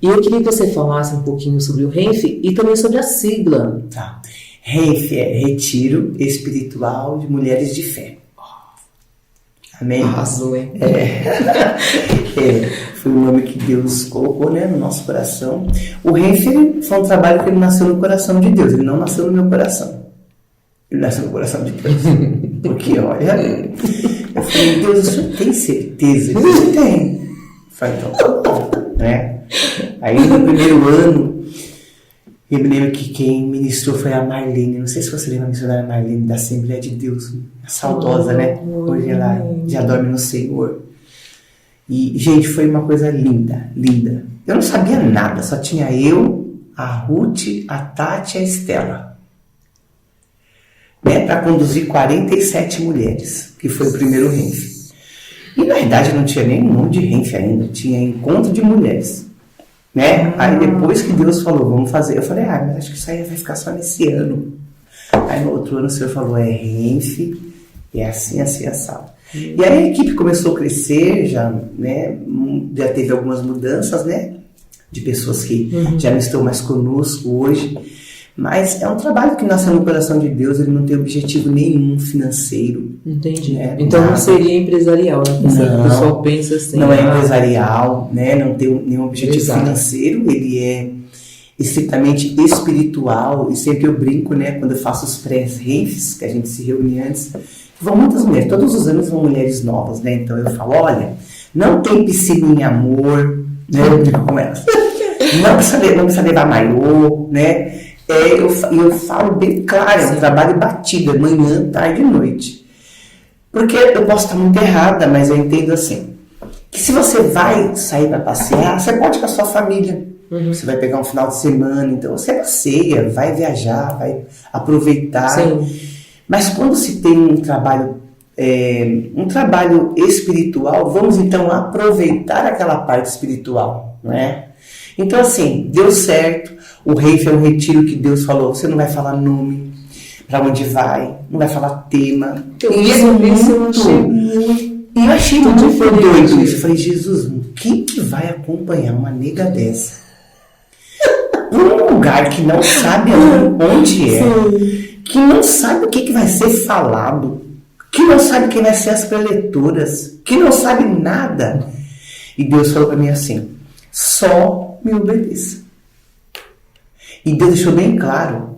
E eu queria que você falasse um pouquinho sobre o Renf e também sobre a sigla. Tá. RENF é Retiro Espiritual de Mulheres de Fé. Amém? Arrasou, hein? Foi o nome que Deus colocou, né, no nosso coração. O RENF foi um trabalho que ele nasceu no coração de Deus, ele não nasceu no meu coração. Ele nasceu no coração de Deus. Porque, olha, eu falei, Deus, o senhor tem certeza? Ele tem. Eu falei, então tá bom, né? Aí no primeiro ano, eu me lembro que quem ministrou foi a Marlene. Não sei se você lembra a missionária Marlene da Assembleia de Deus, a saudosa, né? Hoje ela já dorme no Senhor. E, gente, foi uma coisa linda, linda. Eu não sabia nada, só tinha eu, a Ruth, a Tati e a Estela. Né? Para conduzir 47 mulheres, que foi o primeiro Renf. E na verdade não tinha nem nome de Renf ainda, tinha encontro de mulheres. Né? Aí depois que Deus falou, vamos fazer, eu falei, mas acho que isso aí vai ficar só nesse ano. Aí no outro ano o Senhor falou, Renf, e é assim, assim, assado. E aí a equipe começou a crescer, já teve algumas mudanças, né? De pessoas que já não estão mais conosco hoje. Mas é um trabalho que nasceu no coração de Deus, ele não tem objetivo nenhum financeiro. Entendi. Né? Então não seria empresarial, né? O pessoal pensa assim. Não é empresarial, né? Não tem nenhum objetivo financeiro, ele é estritamente espiritual. E sempre eu brinco, né? Quando eu faço os pré-renfs, que a gente se reúne antes, vão muitas mulheres, todos os anos vão mulheres novas, né? Então eu falo, olha, não tem piscina em amor, né? Eu brinco com elas. Não precisa levar maiô, né? Eu falo bem claro, é um trabalho batido, é manhã, tarde e noite. Porque eu posso estar muito errada, mas eu entendo assim, que se você vai sair para passear, você pode ir com a sua família, Você vai pegar um final de semana, então você passeia, vai viajar, vai aproveitar. Sim. Mas quando se tem um trabalho espiritual, vamos então aproveitar aquela parte espiritual, não é? Então assim, deu certo, o rei é um retiro que Deus falou, você não vai falar nome, para onde vai, não vai falar tema. E eu achei muito doido isso. Eu falei, Jesus, quem que vai acompanhar uma nega dessa? Um lugar que não sabe onde é, que não sabe o que vai ser falado, que não sabe quem vai ser as preletoras, que não sabe nada. E Deus falou para mim assim, só me obedeça. E Deus deixou bem claro,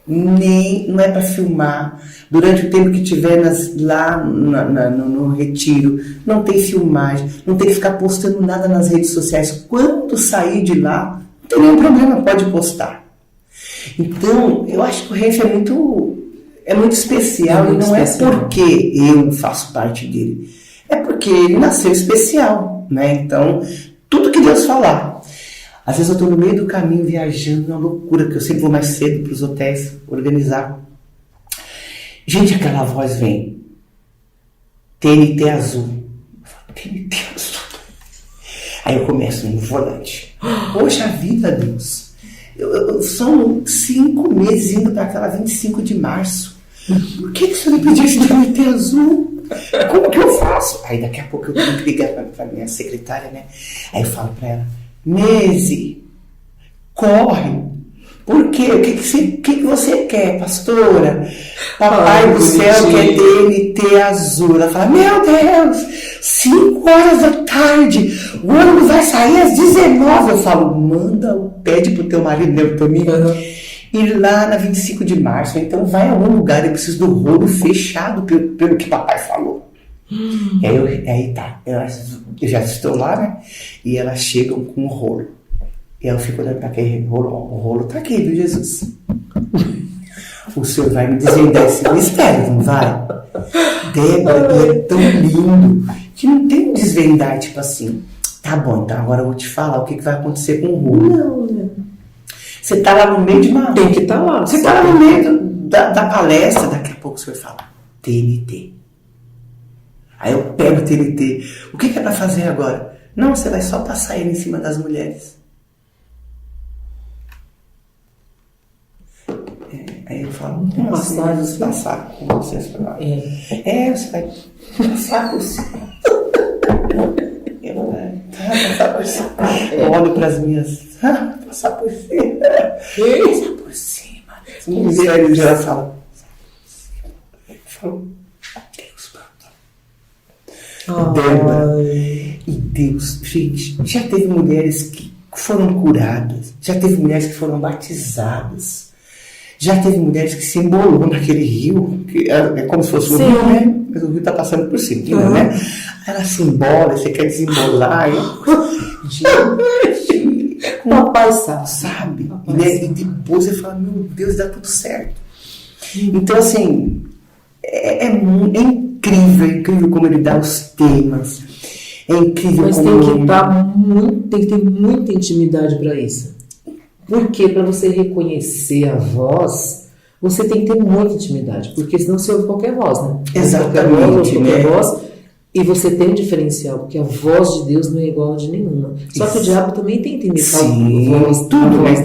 não é para filmar. Durante o tempo que tiver lá no retiro, não tem filmagem, não tem que ficar postando nada nas redes sociais. Quando sair de lá, não tem nenhum problema, pode postar. Então, eu acho que o Renfe é muito especial, e não especial. É porque eu faço parte dele, é porque ele nasceu especial, né? Então, tudo que Deus falar. Às vezes eu estou no meio do caminho viajando, uma loucura, que eu sempre vou mais cedo para os hotéis organizar. Gente, aquela voz vem. TNT azul. Eu falo, TNT azul. Aí eu começo no volante. Poxa vida, Deus. São 5 meses indo para aquela 25 de março. Por que o senhor me pediu esse TNT azul? Como que eu faço? Aí daqui a pouco eu tenho que ligar para minha secretária, né? Aí eu falo para ela, Nese, corre. Por quê? O que você quer, pastora? Papai do céu quer TNT azul. Ela fala, meu Deus, 5 horas da tarde, o ônibus vai sair às 19. Eu falo, pede pro teu marido, né, pro mim, ir lá na 25 de março. Então vai a algum lugar, eu preciso do rolo fechado pelo que papai falou. Aí tá, eu já estou lá, né? E elas chegam com o rolo. E eu fico olhando para aquele rolo. O rolo tá aqui, viu, Jesus? O senhor vai me desvendar esse mistério, não vai? Débora, é tão lindo que não tem um desvendar, tipo assim. Tá bom, então agora eu vou te falar o que vai acontecer com o rolo. Não. Você tá lá no meio de uma... Tem que estar lá. Você tá lá no meio da palestra, daqui a pouco o senhor fala, TNT. Aí eu pego o TNT. O que é para fazer agora? Não, você vai só passar ele em cima das mulheres. Aí eu falo, passar com vocês para lá. Você vai passar por cima. Passar por cima. Eu olho para as minhas. Passar por cima. Passar por cima. As mulheres já falam. Eu falo, Débora. E Deus, gente, já teve mulheres que foram curadas, já teve mulheres que foram batizadas, já teve mulheres que se embolou naquele rio, que é como se fosse um rio, né? Mas o rio está passando por cima, né? Ela se embola, você quer desembolar, gente, papai sabe. E depois você fala, meu Deus, dá tudo certo. Então, assim, é incrível como ele dá os temas. É incrível. Mas tem que ter muita intimidade para isso. Porque para você reconhecer a voz, você tem que ter muita intimidade. Porque senão você ouve qualquer voz, né? Exatamente. Qualquer voz. E você tem um diferencial, porque a voz de Deus não é igual a de nenhuma. Só que o diabo também tem que imitar a voz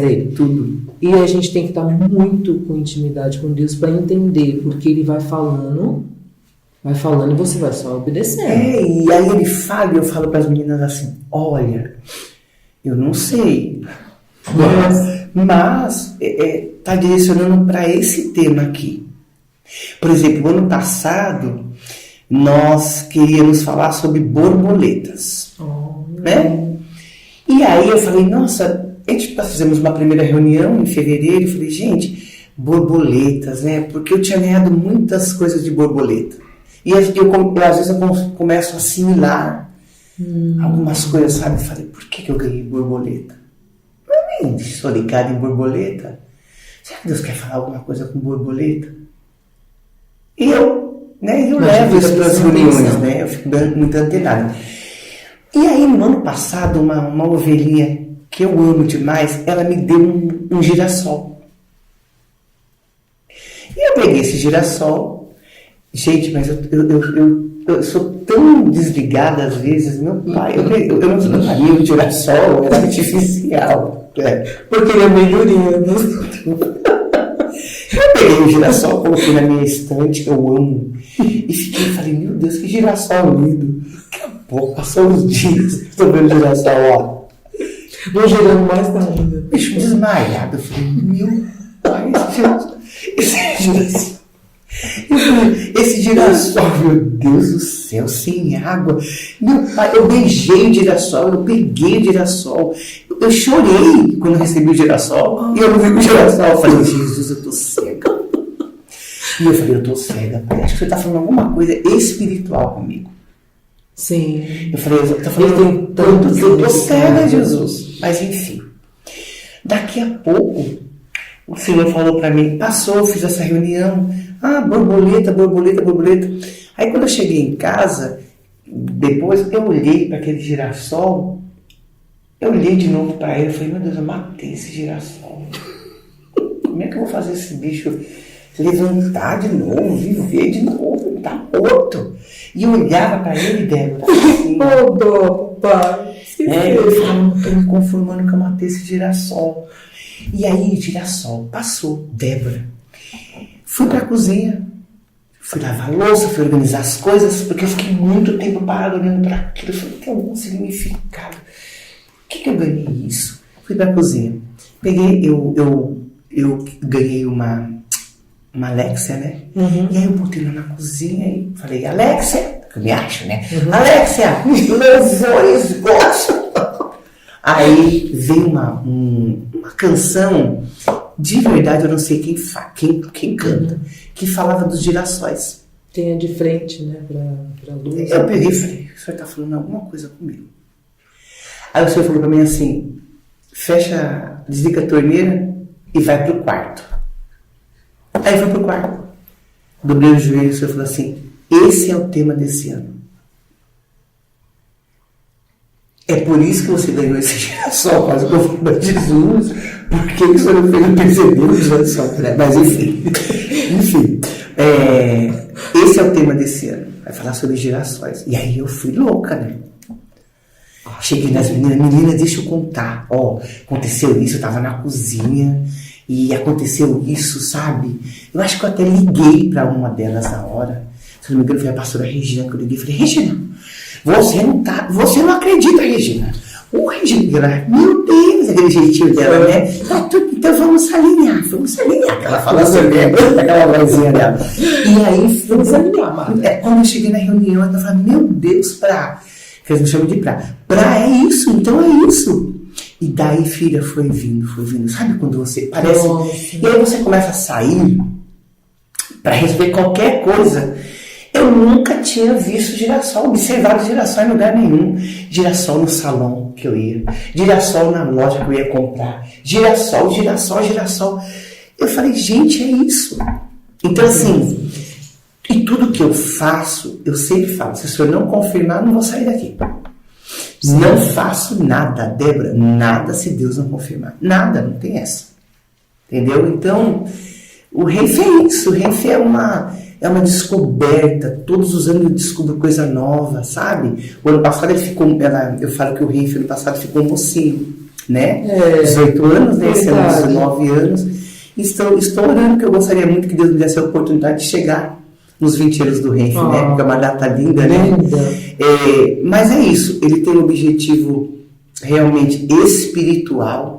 dele. Tudo. E a gente tem que estar muito com intimidade com Deus para entender, porque ele vai falando e você vai só obedecendo. E aí ele fala, e eu falo para as meninas assim, olha, eu não sei, mas tá direcionando para esse tema aqui. Por exemplo, ano passado, nós queríamos falar sobre borboletas, né? E aí eu falei, nossa, nós fizemos uma primeira reunião em fevereiro, e falei, gente, borboletas, né? Porque eu tinha ganhado muitas coisas de borboleta. E às vezes eu começo a assimilar algumas coisas, sabe? Eu falei, por que eu ganhei borboleta? Eu nem sou ligado em borboleta. Será que Deus quer falar alguma coisa com borboleta? E eu levo isso para as reuniões, né? Eu fico muito antenado. E aí, no ano passado, uma ovelhinha que eu amo demais, ela me deu um girassol. E eu peguei esse girassol. Gente, mas eu sou tão desligada às vezes. Meu pai, eu não sabia, o girassol era artificial. Porque ele é melhoria, né? Eu peguei o girassol, coloquei na minha estante, que eu amo. E falei, meu Deus, que girassol lindo. Daqui a pouco, passou uns dias, estou vendo o girassol, ó. Vou gerando mais ainda. Bicho desmaiado. Eu falei, meu pai, esse girassol. Eu falei, esse girassol, meu Deus do céu, sem água. Meu pai, eu beijei o girassol, eu peguei o girassol. Eu chorei quando eu recebi o girassol. E eu não vi o girassol. Eu falei, Jesus, eu tô cega. E eu falei, eu tô cega, pai. Acho que você tá falando alguma coisa espiritual comigo. Sim. Eu falei, você tá falando tanto que eu tô cega, Jesus. Mas enfim. Daqui a pouco, o Senhor falou pra mim, passou, eu fiz essa reunião. Ah, borboleta. Aí quando eu cheguei em casa, depois eu olhei para aquele girassol, eu olhei de novo para ele e falei, meu Deus, eu matei esse girassol. Como é que eu vou fazer esse bicho levantar de novo, viver de novo? Ele tá morto. E eu olhava para ele, Débora, assim. Oh, dó, pai. Eu falava, tô me conformando que eu matei esse girassol. E aí, girassol, passou, Débora. Fui pra cozinha, fui lavar a louça, fui organizar as coisas, porque eu fiquei muito tempo parado olhando para aquilo. Eu falei, tem algum significado? Por que eu ganhei isso? Fui pra cozinha. Peguei, eu ganhei uma Alexia, né? Uhum. E aí eu botei lá na cozinha e falei, Alexia, que eu me acho, né? Uhum. Alexia, louvores, gosto. Aí veio uma canção. De verdade, eu não sei quem canta, que falava dos girassóis. Tem a de frente, né, pra luz. Eu peguei e falei, o senhor tá falando alguma coisa comigo. Aí o senhor falou pra mim assim, desliga a torneira e vai pro quarto. Aí eu fui pro quarto. Dobrei o joelho e o senhor falou assim, esse é o tema desse ano. É por isso que você ganhou esse girassol, quase que eu fui para Jesus, porque o senhor não fez perceber o girassol, né? Mas enfim, esse é o tema desse ano, vai falar sobre girassóis. E aí eu fui louca, né? Cheguei nas meninas, deixa eu contar, aconteceu isso, eu tava na cozinha e aconteceu isso, sabe? Eu acho que eu até liguei para uma delas na hora, se não me engano foi a pastora Regina que eu liguei e falei, Regina, você não acredita, Regina. Regina, meu Deus, aquele jeitinho dela, né? Então vamos alinhar, que ela fala assim, aquela vozinha dela. E aí, vamos alinhar, quando eu cheguei na reunião, ela falou, meu Deus, que eles me chamam de pra é isso, então é isso. E daí, filha, foi vindo. Sabe quando você parece... Nossa. E aí você começa a sair para resolver qualquer coisa. Eu nunca tinha visto girassol, observado girassol em lugar nenhum. Girassol no salão que eu ia, girassol na loja que eu ia comprar, girassol. Eu falei, gente, é isso. Então, assim, e tudo que eu faço, eu sempre falo, se o senhor não confirmar, não vou sair daqui. Sim. Não faço nada, Débora, nada se Deus não confirmar. Nada, não tem essa. Entendeu? Então, o Renfe é isso, o Renfe é uma descoberta, todos os anos eu descubro coisa nova, sabe? O ano passado eu falo que o Renfe ano passado ficou um mocinho, né? 18 anos, né? Esse ano 19 anos. Estou orando, que eu gostaria muito que Deus me desse a oportunidade de chegar nos 20 anos do Renfe, né? Porque é uma data linda, né? Mas é isso, ele tem um objetivo realmente espiritual.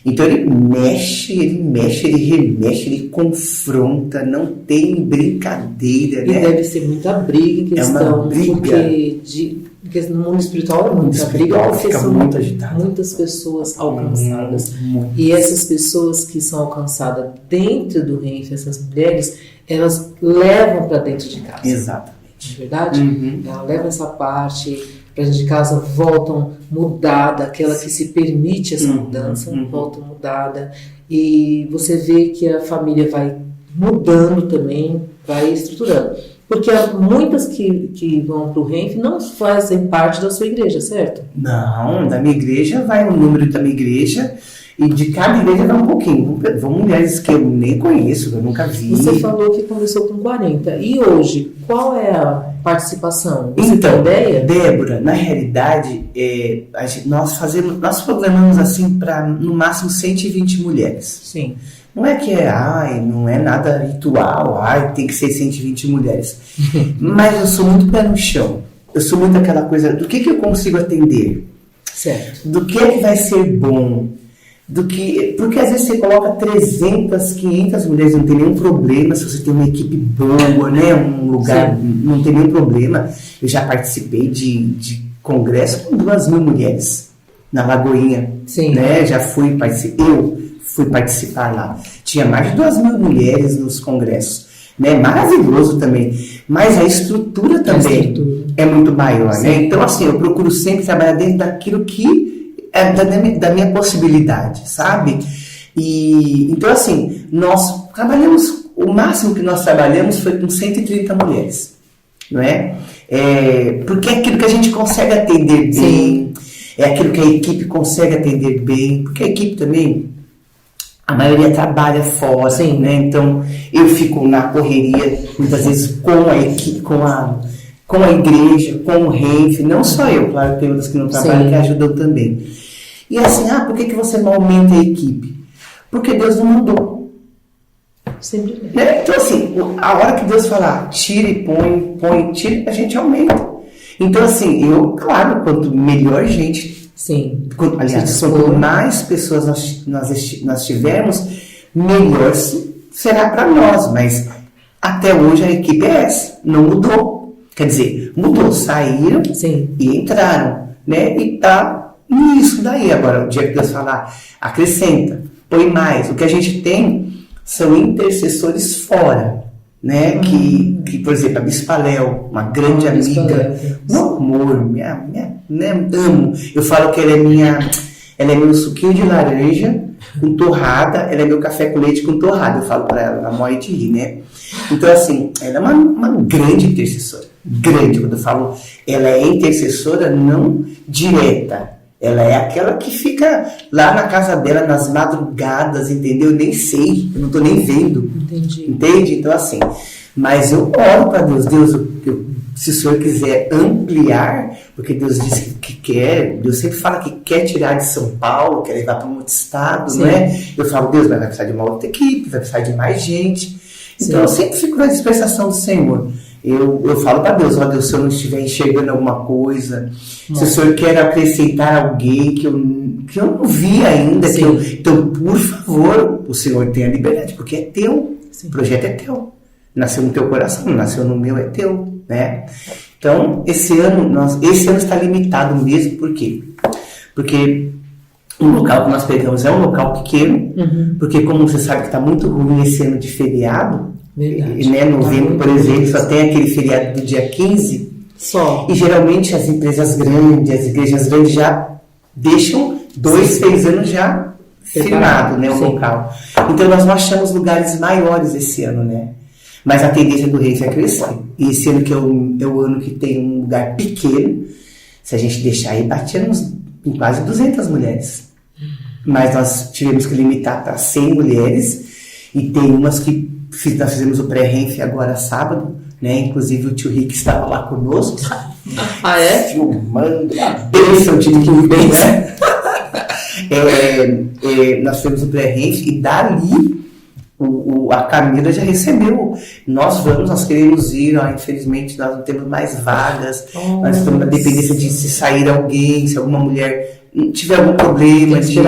Então ele mexe, ele remexe, ele confronta, não tem brincadeira, né? E deve ser muita briga em questão, é uma briga. Porque no mundo espiritual é muita briga, porque fica são muito agitado. Muitas pessoas alcançadas. Muito. E essas pessoas que são alcançadas dentro do Renfe, essas mulheres, elas levam para dentro de casa. Exatamente. Não é verdade? Elas levam essa parte para dentro de casa, voltam mudada, aquela que se permite essa mudança, volta mudada, e você vê que a família vai mudando também, vai estruturando. Porque há muitas que vão para o Renfe não fazem parte da sua igreja, certo? Não, da minha igreja vai um número da minha igreja e de cada igreja vai um pouquinho. Vão mulheres que eu nem conheço, que eu nunca vi. Você falou que começou com 40. E hoje, qual é a participação? Você Então, tem ideia? Débora, na realidade, nós programamos assim para no máximo 120 mulheres. Sim. Não é que não é nada ritual, tem que ser 120 mulheres. Mas eu sou muito pé no chão. Eu sou muito aquela coisa, do que eu consigo atender? Certo. Do que é que vai ser bom? Porque às vezes você coloca 300, 500 mulheres, não tem nenhum problema se você tem uma equipe boa, né? Um lugar, não tem nenhum problema. Eu já participei de congresso com 2.000 mulheres na Lagoinha. Sim. Né? Eu fui participar lá. Tinha mais de 2.000 mulheres nos congressos. Né? Maravilhoso também. Mas a estrutura também é muito maior. Né? Então, assim, eu procuro sempre trabalhar dentro daquilo que é da minha possibilidade, sabe? Então, assim, nós trabalhamos, o máximo que nós trabalhamos foi com 130 mulheres, não é? Porque é aquilo que a gente consegue atender bem, é aquilo que a equipe consegue atender bem, porque a equipe também, a maioria trabalha fora, né? Então, eu fico na correria, muitas vezes, com a equipe, com a igreja, com o Renfe, não só eu, claro que tem outras que não trabalham, que ajudam também. E assim, por que você não aumenta a equipe? Porque Deus não mandou. Simplesmente. Né? Então assim, a hora que Deus falar, tira e põe, tira, a gente aumenta. Então assim, claro, quanto melhor gente, quanto mais pessoas nós tivermos, melhor será para nós. Mas até hoje a equipe é essa, não mudou. Quer dizer, mudou, saíram e entraram, né? E tá nisso daí. Agora, o dia que Deus falar, acrescenta, põe mais. O que a gente tem são intercessores fora, né? Que, por exemplo, a Bispa Léo, uma grande amiga, um amor, amo. Eu falo que ela é meu suquinho de laranja com torrada, ela é meu café com leite com torrada. Eu falo pra ela, ela morre de rir, né? Então, assim, ela é uma grande intercessora. Grande, quando eu falo, ela é intercessora não direta. Ela é aquela que fica lá na casa dela, nas madrugadas, entendeu? Eu nem sei, eu não tô nem vendo. Entendi. Entende? Então, assim, mas eu oro para Deus. Se o Senhor quiser ampliar, porque Deus disse que quer, Deus sempre fala que quer tirar de São Paulo, quer levar para um outro estado, não é? Eu falo, Deus, vai precisar de uma outra equipe, vai precisar de mais gente. Então, eu sempre fico na dispensação do Senhor. Eu falo para Deus, Deus, se eu não estiver enxergando alguma coisa, se o Senhor quer acrescentar alguém que eu não vi ainda, então, por favor, o Senhor tem a liberdade, porque é teu, o projeto é teu. Nasceu no teu coração, não nasceu no meu, é teu, né? Então, esse ano está limitado mesmo, por quê? Porque o local que nós pegamos é um local pequeno, porque como você sabe que está muito ruim esse ano de feriado, né? Novembro, por exemplo, só tem aquele feriado do dia 15, e geralmente as empresas grandes, as igrejas grandes já deixam 2, 3 anos já firmado, né, o local. Então nós não achamos lugares maiores esse ano, né? Mas a tendência do Renfe é crescer. E esse ano que é o ano que tem um lugar pequeno, se a gente deixar aí, batíamos em quase 200 mulheres. Mas nós tivemos que limitar para 100 mulheres, e tem umas que nós fizemos o pré-Renfe agora sábado, né? Inclusive o tio Rick estava lá conosco. Filmando a bênção de ninguém, né? Nós fizemos o pré-Renfe e dali a Camila já recebeu. Nós queremos ir, infelizmente nós não temos mais vagas, nós estamos na dependência de se sair alguém, se alguma mulher tiver algum problema de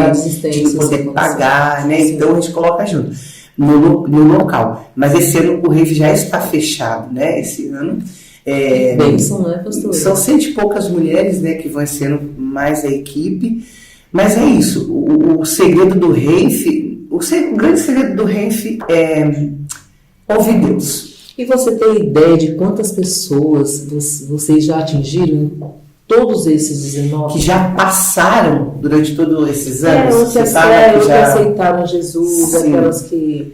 poder pagar, né? Então a gente coloca junto no local. Mas esse ano o Renfe já está fechado, né? Esse ano bênção, né, pastor? São 100 e poucas mulheres, né, que vão esse ano, mais a equipe. Mas é isso, o segredo do Renfe, o grande segredo do Renfe é ouvir Deus. E você tem ideia de quantas pessoas vocês já atingiram? Todos esses 19? Que já passaram durante todos esses anos? Ou que aceitaram Jesus, sim. Aquelas que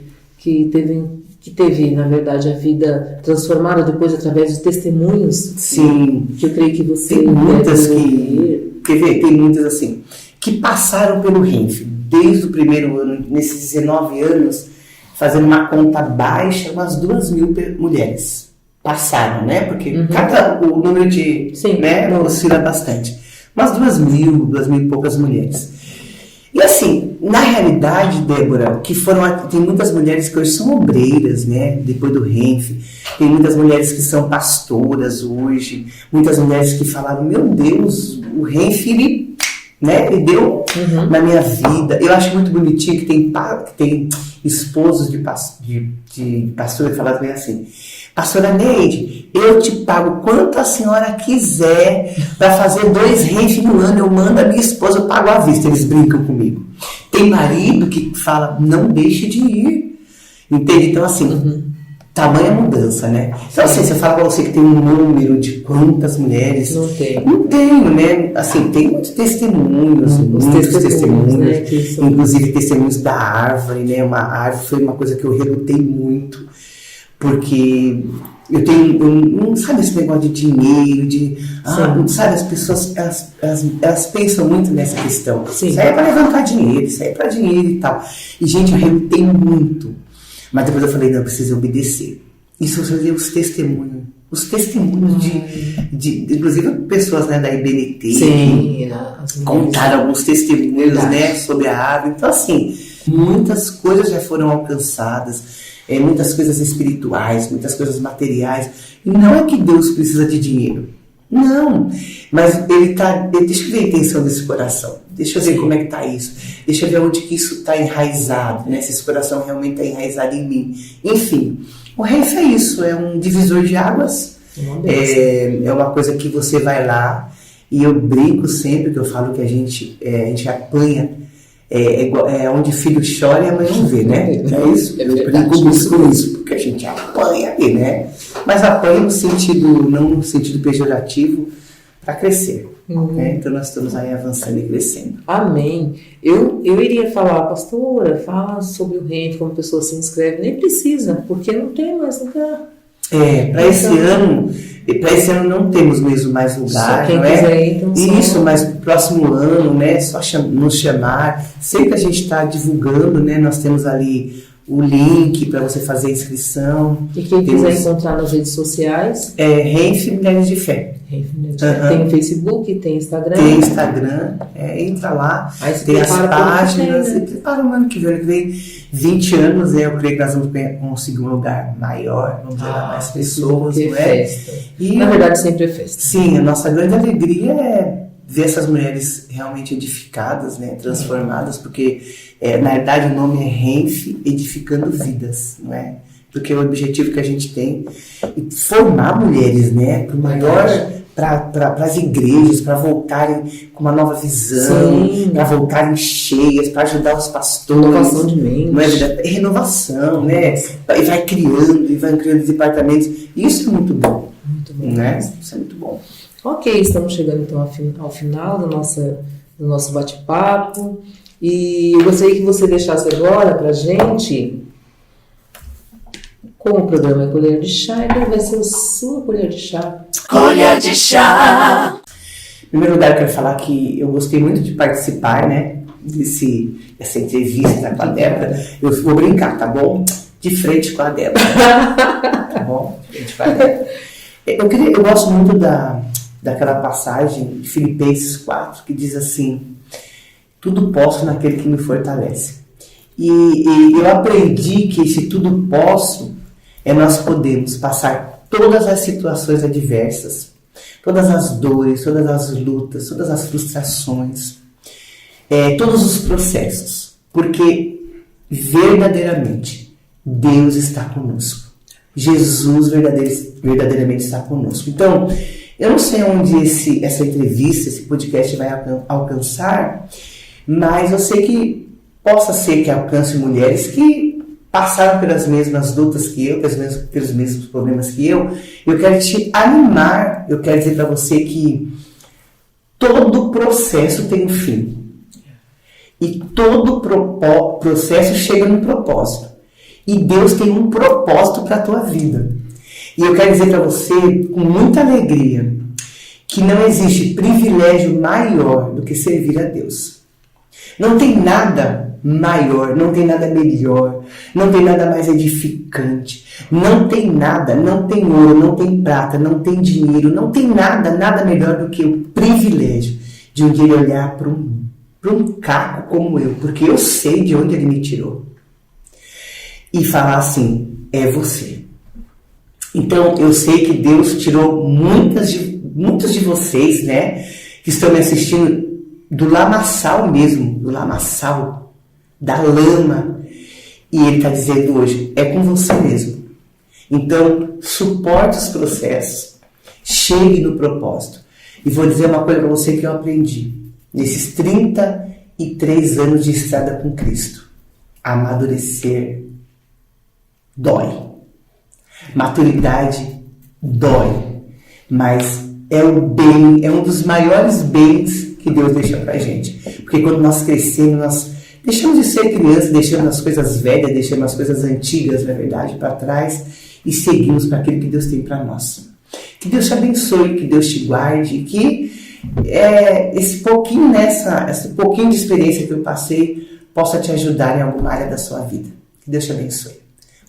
que teve, na verdade, a vida transformada depois através de testemunhos. Sim. Que eu creio que você Tem muitas deve quer ver? Tem muitas assim, que passaram pelo Renfe, desde o primeiro ano, nesses 19 anos, fazendo uma conta baixa, umas 2.000 mulheres passaram, né? Porque o número de, Sim, né, oscila bastante. Umas 2.000 e poucas mulheres. E assim, na realidade, Débora, tem muitas mulheres que hoje são obreiras, né? Depois do Renfe, tem muitas mulheres que são pastoras hoje, muitas mulheres que falaram, meu Deus, o Renfe, ele deu na minha vida. Eu acho muito bonitinho que tem esposos de pastor que falaram também assim, pastora Neide, eu te pago quanto a senhora quiser para fazer 2 Renfe no ano, eu mando a minha esposa, eu pago à vista, eles brincam comigo. Tem marido que fala, não deixe de ir, entende? Então assim, tamanha mudança, né? Então assim, se eu falo para você que tem um número de quantas mulheres, não tenho, né? Assim, tem muitos testemunhos, muitos testemunhos, né? Inclusive testemunhos da árvore, né? Uma árvore foi uma coisa que eu relutei muito, porque não sabe esse negócio de dinheiro, sabe, as pessoas, elas pensam muito nessa questão. Sim. Isso aí é para levantar dinheiro, isso aí é para dinheiro e tal. E, gente, eu relutei muito. Mas depois eu falei, não, eu preciso obedecer. Isso eu falei, os testemunhos de inclusive pessoas, né, da IBNT, sim, que contaram alguns testemunhos, né, sobre a árvore. Então, assim, muitas coisas já foram alcançadas. Muitas coisas espirituais, muitas coisas materiais. E não é que Deus precisa de dinheiro. Não. Mas deixa eu ver a intenção desse coração. Deixa eu ver como é que está isso. Deixa eu ver onde que isso está enraizado. Né? Se esse coração realmente está enraizado em mim. Enfim, o Renfe é isso. É um divisor de águas. É uma coisa que você vai lá. E eu brinco sempre que eu falo que a gente apanha. Onde filho chora e a mãe não vê, né? É isso? Eu brinco com isso, porque a gente apanha ali, né? Mas apanha não no sentido pejorativo, para crescer. Né? Então nós estamos aí avançando e crescendo. Amém. Eu iria falar, pastora, fala sobre o Renfe, como a pessoa se inscreve. Nem precisa, porque não tem mais lugar. Para esse ano não temos mesmo mais lugar, quem não quiser ir, então isso, mas no próximo ano, né, só nos chamar. Sempre a gente está divulgando, né, nós temos ali o link para você fazer a inscrição. E quem quiser encontrar nas redes sociais? Renfe Mulheres de Fé. Tem Facebook, tem Instagram. Tem Instagram, entra lá, tem as páginas. E prepara o ano que vem, 20 anos, eu creio que nós vamos conseguir um lugar maior, vamos levar mais pessoas, não é? Festa. E, na verdade, sempre é festa. Sim, a nossa grande alegria é ver essas mulheres realmente edificadas, né, transformadas, porque na verdade o nome é Renfe Edificando Vidas, não é? Porque é o objetivo que a gente tem é formar mulheres, né, para as igrejas, para voltarem com uma nova visão, para voltarem cheias, para ajudar os pastores. Renovação de mente. Renovação, né? E vai criando departamentos. Isso é muito bom. Muito bom. Né? Isso é muito bom. Ok, estamos chegando então ao final do nosso bate-papo. E eu gostaria que você deixasse agora para a gente, como o programa é Colher de Chá, então vai ser a sua colher de chá. Colher de chá. Em primeiro lugar, eu quero falar que eu gostei muito de participar, né, dessa entrevista com a Débora. Eu vou brincar, tá bom? De frente com a Débora. Tá bom? De frente com a Débora. Eu gosto muito daquela passagem de Filipenses 4, que diz assim, tudo posso naquele que me fortalece. E eu aprendi que esse tudo posso nós podemos passar todas as situações adversas, todas as dores, todas as lutas, todas as frustrações, todos os processos, porque verdadeiramente Deus está conosco. Jesus verdadeiramente está conosco. Então, eu não sei onde essa entrevista, esse podcast vai alcançar, mas eu sei que possa ser que alcance mulheres que passaram pelas mesmas lutas que eu, pelos mesmos problemas que eu. Eu quero te animar, eu quero dizer para você que todo processo tem um fim. E todo processo chega num propósito. E Deus tem um propósito para a tua vida. E eu quero dizer para você, com muita alegria, que não existe privilégio maior do que servir a Deus. Não tem nada maior, não tem nada melhor, não tem nada mais edificante, não tem nada, não tem ouro, não tem prata, não tem dinheiro, não tem nada melhor do que o privilégio de um dia olhar para um caco como eu, porque eu sei de onde ele me tirou, e falar assim, é você. Então, eu sei que Deus tirou muitos de vocês, né, que estão me assistindo, do lamaçal mesmo, do lamaçal, da lama. E Ele está dizendo hoje, é com você mesmo. Então, suporte os processos, chegue no propósito. E vou dizer uma coisa para você que eu aprendi, nesses 33 anos de estrada com Cristo. Amadurecer dói. Maturidade dói, mas é o bem, é um dos maiores bens que Deus deixa pra gente. Porque quando nós crescemos, nós deixamos de ser criança, deixamos as coisas velhas, deixamos as coisas antigas, na verdade, para trás e seguimos para aquilo que Deus tem para nós. Que Deus te abençoe, que Deus te guarde, que esse pouquinho de experiência que eu passei possa te ajudar em alguma área da sua vida. Que Deus te abençoe.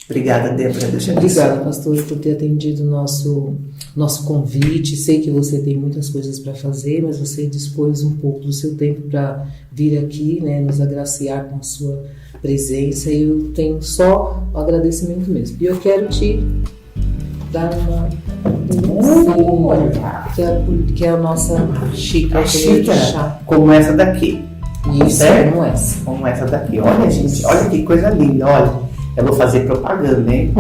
Obrigada, Débora. Deus te abençoe. Obrigada, pastor, por ter atendido o nosso convite. Sei que você tem muitas coisas para fazer, mas você dispôs um pouco do seu tempo para vir aqui, né, nos agraciar com a sua presença. E eu tenho só o agradecimento mesmo. E eu quero te dar uma que é a nossa xícara de chá. Como essa daqui. Isso, certo? como essa daqui. Olha, gente, olha que coisa linda, olha. Eu vou fazer propaganda, hein?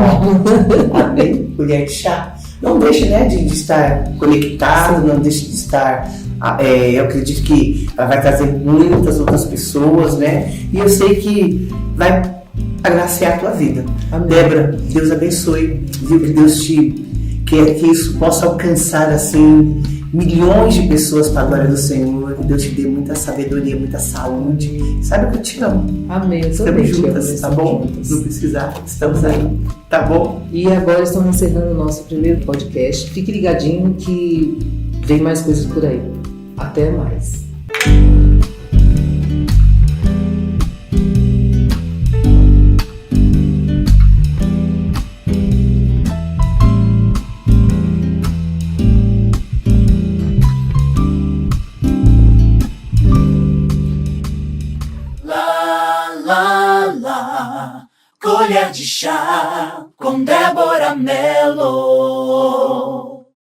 Amém? Colher de chá. Não deixe, né, de estar conectado, não deixe de estar... eu acredito que ela vai trazer muitas outras pessoas, né? E eu sei que vai agraciar a tua vida. Amém. Débora, Deus abençoe. Viu que Deus te quer que isso possa alcançar, assim, milhões de pessoas para a glória do Senhor. Que Deus te dê muita sabedoria, muita saúde. Sabe que eu te amo. Amém. Estamos juntas, tá bom? Não precisar, estamos aí. Tá bom? E agora estamos encerrando o nosso primeiro podcast. Fique ligadinho que vem mais coisas por aí. Até mais. Colher de chá com Débora Mello.